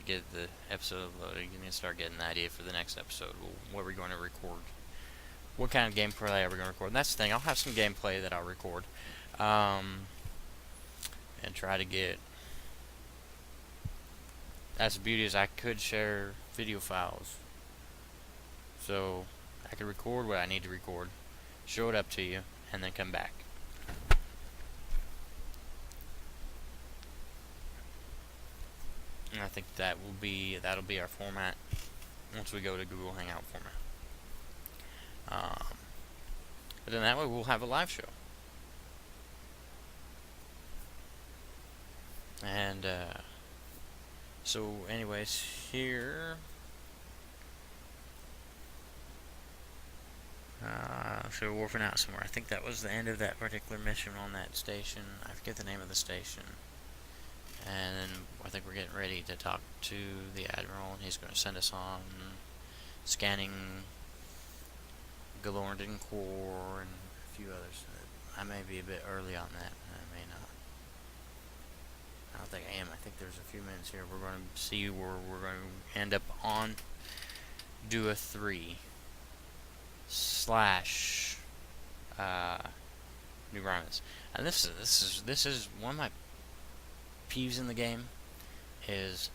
Get the episode loaded and start getting the idea for the next episode. What we're going to record. What kind of gameplay are we going to record? And that's the thing. I'll have some gameplay that I'll record, and try to get. That's the beauty, is I could share video files, so I could record what I need to record, show it up to you, and then come back. And I think that'll be our format once we go to Google Hangout format. But then that way we'll have a live show. And so anyways, here so we're warping out somewhere. I think that was the end of that particular mission on that station. I forget the name of the station. And then I think we're getting ready to talk to the Admiral, and he's going to send us on scanning Galorndon Core and a few others. I may be a bit early on that. I may not. I don't think I am. I think there's a few minutes here. We're going to see where we're going to end up on Dua 3 / New Romulus. And this is one of my peeves in the game, is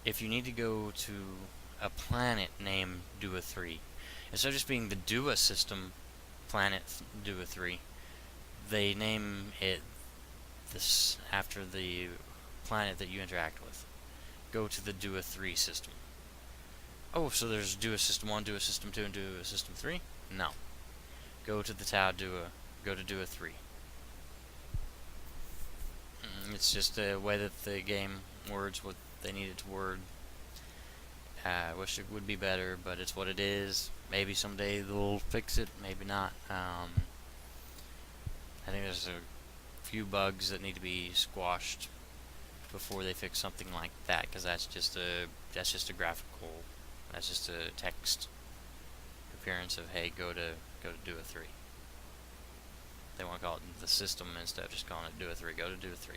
if you need to go to a planet named Dua 3, instead of just being the Dua system planet Dua 3, they name it this after the planet that you interact with. Go to the Dua 3 system. Oh, so there's Dua System 1, Dua System 2, and Dua System 3? No. Go to the Tau Dua. Go to Dua 3. It's just a way that the game words what they need it to word. I wish it would be better, but it's what it is. Maybe someday they'll fix it, maybe not. I think there's a few bugs that need to be squashed before they fix something like that, because that's just a text appearance of, hey, go to Dua 3. They want to call it the system instead of just calling it Dua 3. Go to Dua 3.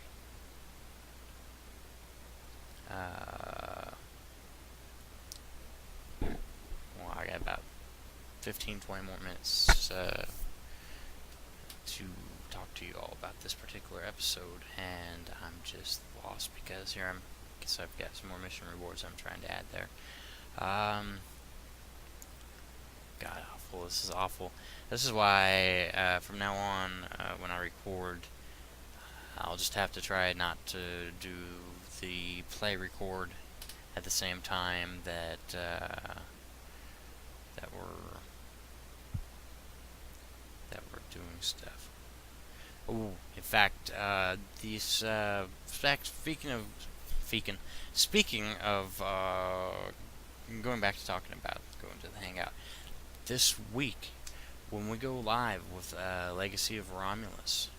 Well, I got about 15-20 more minutes to talk to you all about this particular episode, and I'm just lost because here I guess I've got some more mission rewards I'm trying to add there. God awful, this is awful. This is why from now on when I record, I'll just have to try not to do the play record at the same time that we're doing stuff. Oh, in fact, speaking of going back to talking about going to the Hangout, this week when we go live with Legacy of Romulus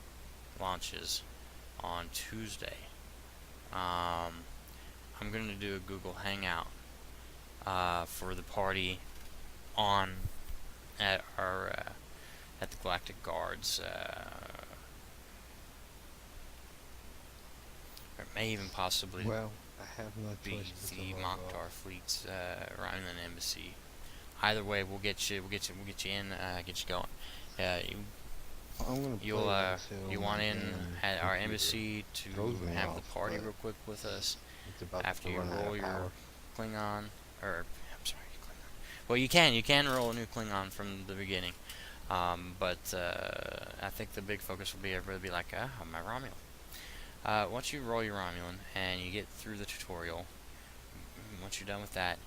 launches on Tuesday, I'm going to do a Google Hangout for the party at the Galactic Guards. Or it may even possibly I have no be choice but to the log Mokhtar off. Fleet's Romulan embassy. Either way, we'll get you in, get you going. I'm gonna You play want in until at our computer embassy to throws me have the off, party but real quick with us it's about after to you run out roll of your power. Klingon, or I'm sorry, Klingon. Well, you can roll a new Klingon from the beginning, but I think the big focus will be everybody be like, my Romulan. Once you roll your Romulan and you get through the tutorial, once you're done with that,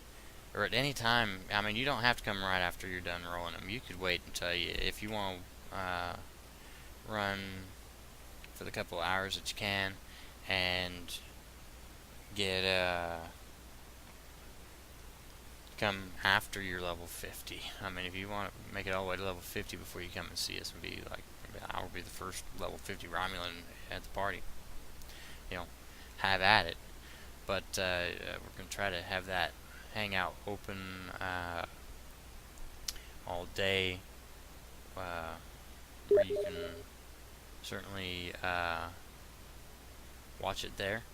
or at any time, I mean, you don't have to come right after you're done rolling them. You could wait until if you want run for the couple of hours that you can, and get come after you're level 50. I mean, if you want to make it all the way to level 50 before you come and see us and be like, I will be the first level 50 Romulan at the party, you know, have at it. But we're going to try to have that hangout open all day, where you can certainly watch it there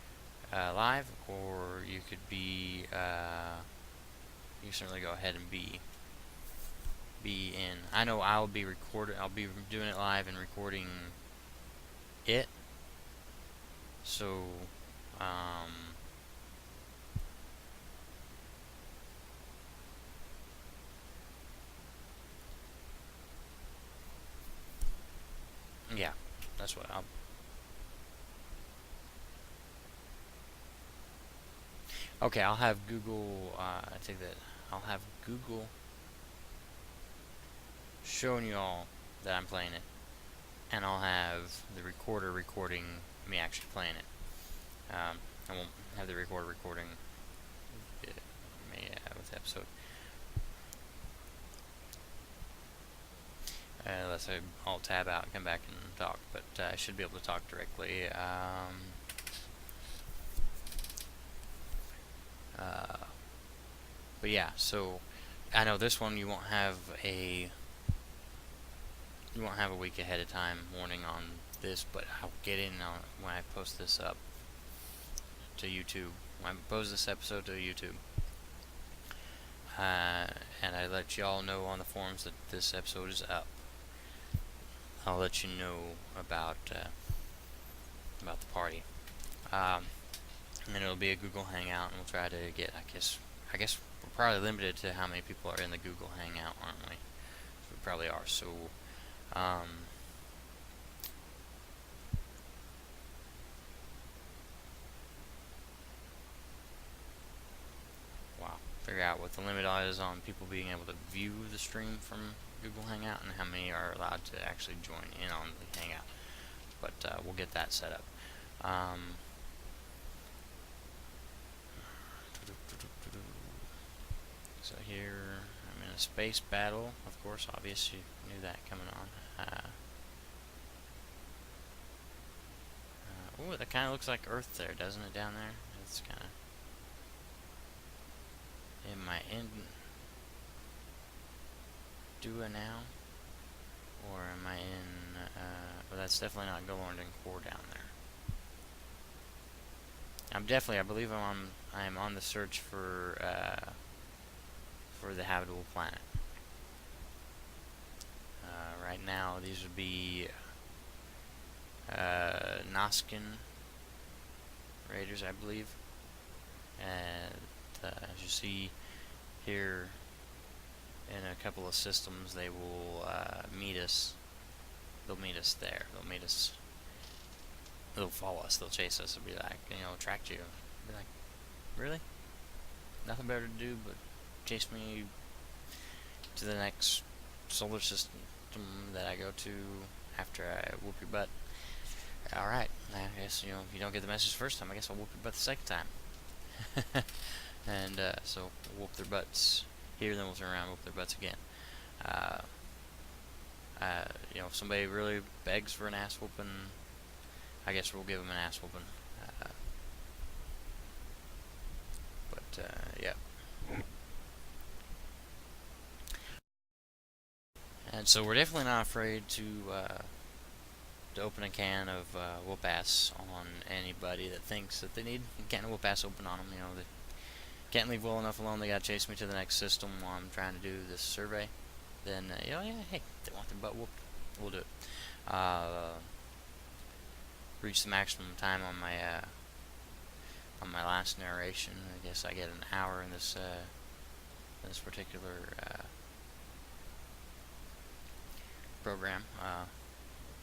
live, or you could be you can certainly go ahead and be in. I know I'll be doing it live and recording it, so yeah, that's what I'll. Okay, I'll have Google. I think that I'll have Google showing you all that I'm playing it, and I'll have the recorder recording me actually playing it. I won't have the recorder recording me with the episode, unless I'll tab out and come back and talk. But I should be able to talk directly. But yeah, so I know this one you won't have a week ahead of time warning on this, but I'll get in on when I post this up to YouTube. When I post this episode to YouTube, and I let y'all know on the forums that this episode is up. I'll let you know about the party. And it'll be a Google Hangout, and we'll try to get. I guess we're probably limited to how many people are in the Google Hangout, aren't we? We probably are. So, wow. Figure out what the limit is on people being able to view the stream from Google Hangout, and how many are allowed to actually join in on the Hangout. But we'll get that set up. So here, I'm in a space battle, of course, obvious, you knew that coming on. Ooh, that kind of looks like Earth there, doesn't it, down there? It's kind of... Am I in Dua now? Or am I in... well, that's definitely not Golorn and Core down there. I believe I'm on the search for the habitable planet. Right now, these would be Noskin Raiders, I believe. And as you see here, in a couple of systems, they will meet us. They'll meet us there. They'll follow us. They'll chase us. They'll be like, attract you. Be like, really? Nothing better to do but chase me to the next solar system that I go to after I whoop your butt. Alright, I guess, if you don't get the message the first time, I guess I'll whoop your butt the second time. And, so, we'll whoop their butts here, then we'll turn around and whoop their butts again. If somebody really begs for an ass whooping, I guess we'll give them an ass whooping. Yeah. And so we're definitely not afraid to open a can of whoop ass on anybody that thinks that they need a can of whoop ass open on them. They can't leave well enough alone. They gotta chase me to the next system while I'm trying to do this survey. Then yeah, hey, they want their butt whooped, we'll do it. Reach the maximum time on my last narration. I guess I get an hour in this particular program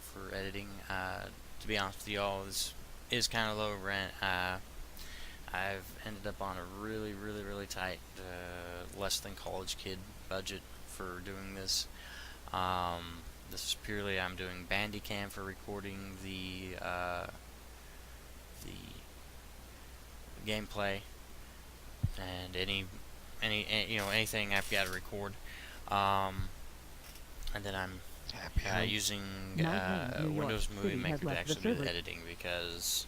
for editing. To be honest with y'all, this is kind of low rent. I've ended up on a really, really, really tight, less than college kid budget for doing this. This is purely I'm doing Bandicam for recording the gameplay and any anything I've got to record. And then I'm using Windows Movie Maker to actually do the editing, because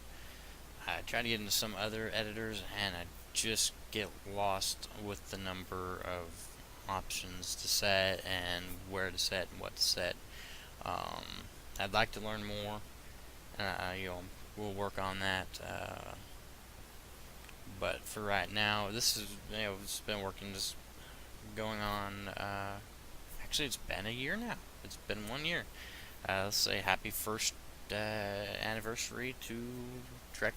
I try to get into some other editors and I just get lost with the number of options to set and where to set and what to set. I'd like to learn more. We'll work on that. But for right now, this is it's been working, just going on. Actually, it's been a year now. It's been 1 year. Let's say happy first anniversary to the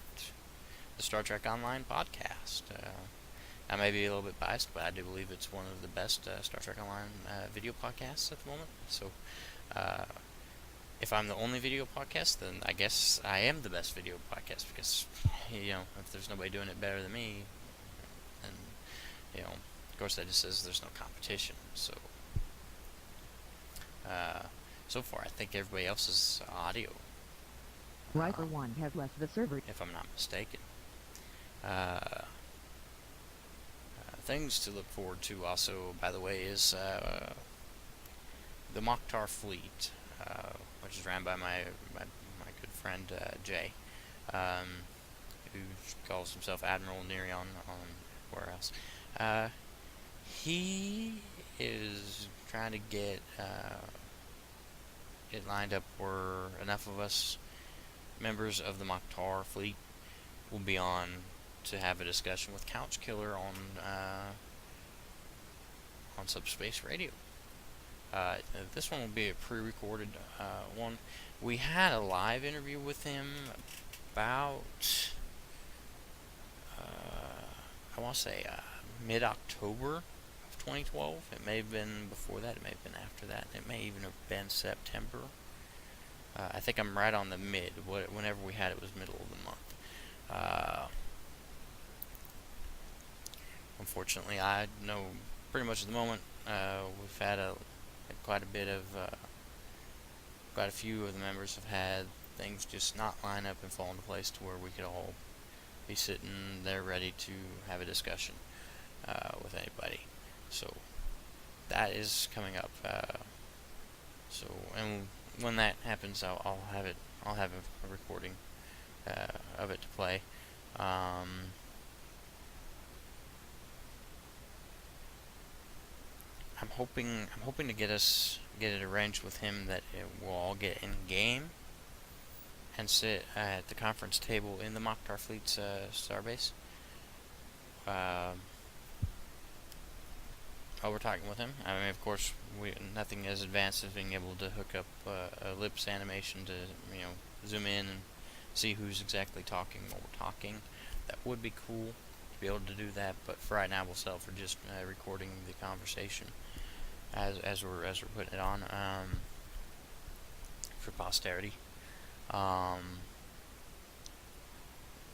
Star Trek Online podcast. I may be a little bit biased, but I do believe it's one of the best Star Trek Online video podcasts at the moment. So, if I'm the only video podcast, then I guess I am the best video podcast, because, if there's nobody doing it better than me, then, of course that just says there's no competition. So, so far I think everybody else's audio, Riker 1 has left the server. if I'm not mistaken. Things to look forward to also, by the way, is the Mokhtar fleet, which is ran by my good friend Jay, who calls himself Admiral Nerion on Warehouse. He is trying to get it lined up where enough of us members of the Mokhtar fleet will be on to have a discussion with Couch Killer on Subspace Radio. This one will be a pre-recorded one. We had a live interview with him about I want to say mid-October of 2012. It may have been before that. It may have been after that. It may even have been September. I think I'm right on the mid. Whenever we had it was middle of the month. Unfortunately, I know pretty much at the moment we've had quite a few of the members have had things just not line up and fall into place to where we could all be sitting there ready to have a discussion with anybody. So that is coming up. And when that happens, I'll have a recording of it to play. I'm hoping to get it arranged with him that we'll all get in game and sit at the conference table in the Mokhtar Fleet's starbase. While we're talking with him, I mean, of course, nothing as advanced as being able to hook up a lips animation to zoom in and see who's exactly talking while we're talking. That would be cool to be able to do that, but for right now we'll settle for just recording the conversation as we're putting it on for posterity. Know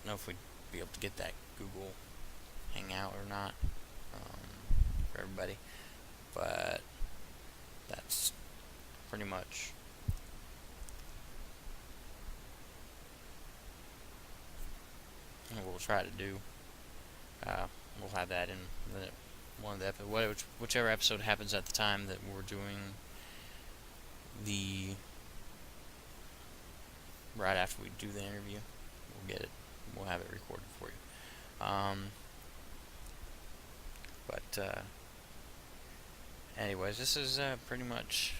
if we'd be able to get that Google Hangout or not for everybody, but that's pretty much what we'll try to do. We'll have that in one of the whichever episode happens at the time that we're doing right after we do the interview. We'll have it recorded for you. But anyways, this is pretty much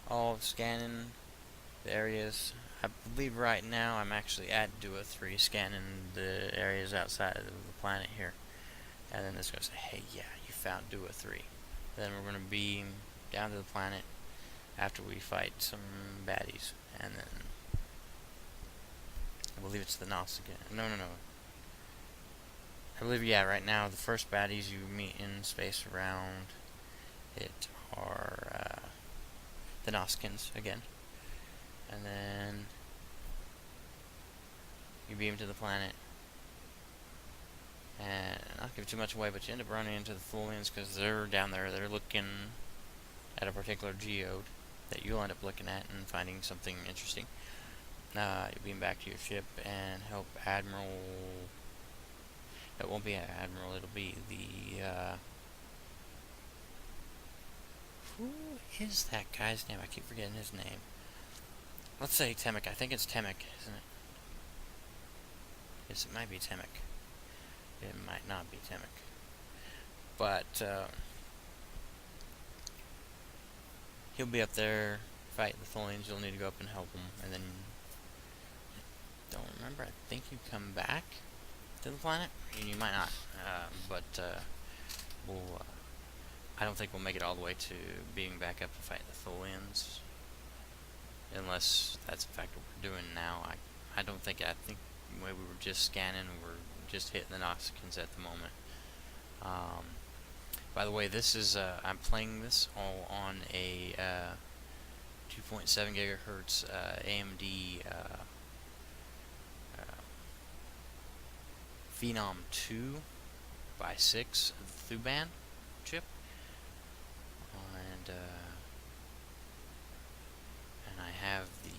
all scanning the areas. I believe right now I'm actually at Dua 3 scanning the areas outside of the planet here. And then it's going to say, hey, yeah, you found Dua 3. Then we're going to beam down to the planet after we fight some baddies. And then I believe it's the Nausicaa. No. I believe, yeah, right now the first baddies you meet in space around it are the Nausicaans again. And then you beam to the planet. And not give too much away, but you end up running into the Thulians because they're down there. They're looking at a particular geode. that you'll end up looking at and finding something interesting. You'll beam back to your ship and help Admiral. It won't be an Admiral. It'll be the. Who is that guy's name? I keep forgetting his name. Let's say Temek. I think it's Temek, isn't it? Yes, it might be Temek. It might not be Temek. But he'll be up there fighting the Tholians. You'll need to go up and help him, and then don't remember. I think you come back to the planet. You might not, but we'll. I don't think we'll make it all the way to being back up to fight the Tholians, unless that's in fact what we're doing now. I don't think. I think the way we were just scanning, we're just hitting the Noxicans at the moment. By the way, this is I'm playing this all on a 2.7 gigahertz AMD Phenom 2 by 6 Thuban chip, and I have the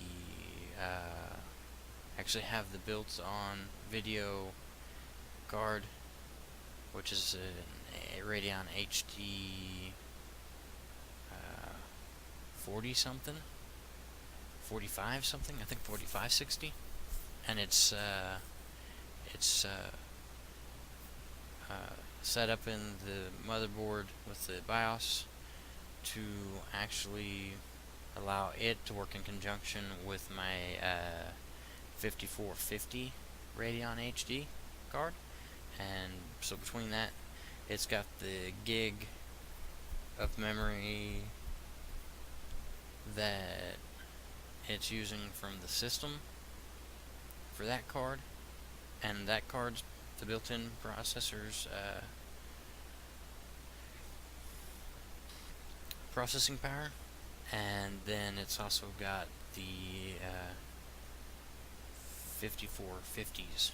actually have the built-on video card, which is a Radeon HD 40 something, 45 something, I think 4560, and it's set up in the motherboard with the BIOS to actually allow it to work in conjunction with my 5450 Radeon HD card, and so between that, it's got the gig of memory that it's using from the system for that card, and that card's the built-in processor's processing power, and then it's also got the 5450's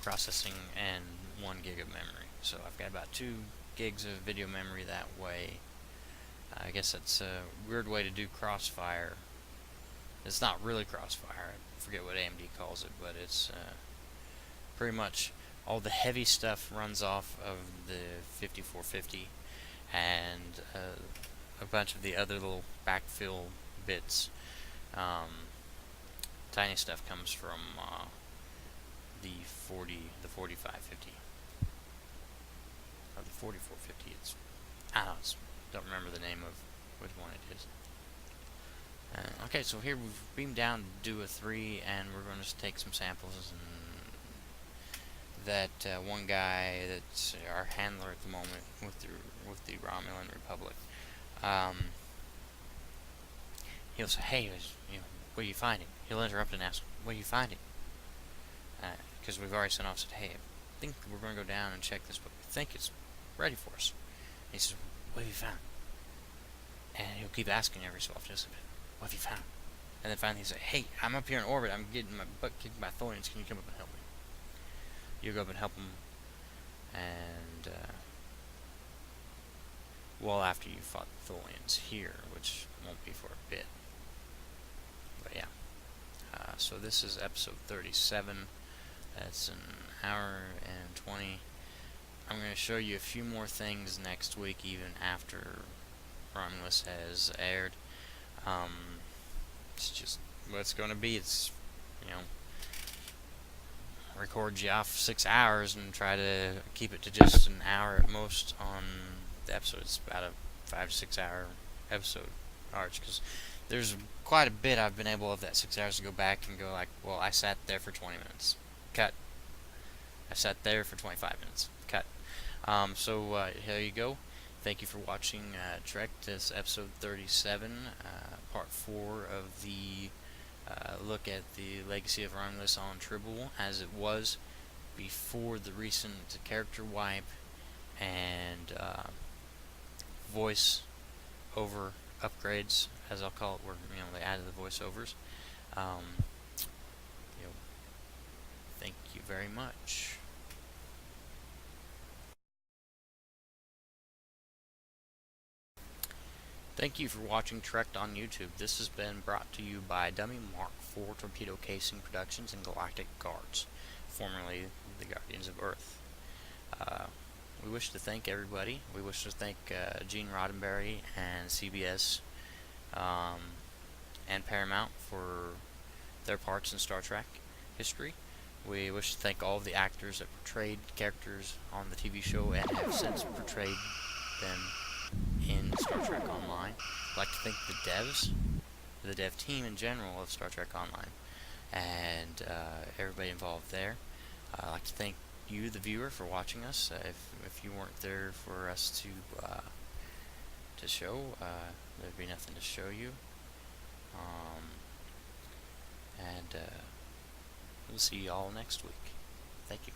processing and 1 gig of memory. So I've got about 2 gigs of video memory that way. I guess that's a weird way to do crossfire. It's not really crossfire. I forget what AMD calls it, but it's pretty much all the heavy stuff runs off of the 5450, and a bunch of the other little backfill bits. Tiny stuff comes from the 4550 or the 4450. It's I don't remember the name of which one it is. Okay, so here we've beamed down to do a 3, and we're going to take some samples. And that one guy that's our handler at the moment with the Romulan Republic, he'll say, "Hey, what are you finding?" He'll interrupt and ask, "What are you finding?" Because we've already sent off, said, "Hey, I think we're going to go down and check this, but we think it's ready for us." And he says, "What have you found?" And he'll keep asking every so often, "What have you found?" And then finally he'll say, "Hey, I'm up here in orbit. I'm getting my butt kicked by Thorians. Can you come up and help me?" You go up and help him, and well, after you fought the Thorians here, which won't be for a bit. But yeah. So this is episode 37. That's an hour and 20. I'm going to show you a few more things next week, even after Romulus has aired. It's just what it's going to be. It's, record you off 6 hours and try to keep it to just an hour at most on the episode. It's about a 5 to 6 hour episode arch, because there's quite a bit I've been able of that 6 hours to go back and go like, well, I sat there for 20 minutes. Cut. I sat there for 25 minutes. Cut. So here you go. Thank you for watching Trek. This episode 37, part 4 of the look at the legacy of Romulus on Tribble as it was before the recent character wipe and voice over upgrades, as I'll call it, where they added the voiceovers. Thank you very much. Thank you for watching Trek on YouTube. This has been brought to you by Dummy Mark IV Torpedo Casing Productions and Galactic Guards, formerly the Guardians of Earth. We wish to thank everybody. We wish to thank Gene Roddenberry and CBS and Paramount for their parts in Star Trek history. We wish to thank all of the actors that portrayed characters on the TV show and have since portrayed them in Star Trek Online. I'd like to thank the devs, the dev team in general of Star Trek Online, and everybody involved there. I'd like to thank you, the viewer, for watching us. If you weren't there for us to show, there'd be nothing to show you. And we'll see you all next week. Thank you.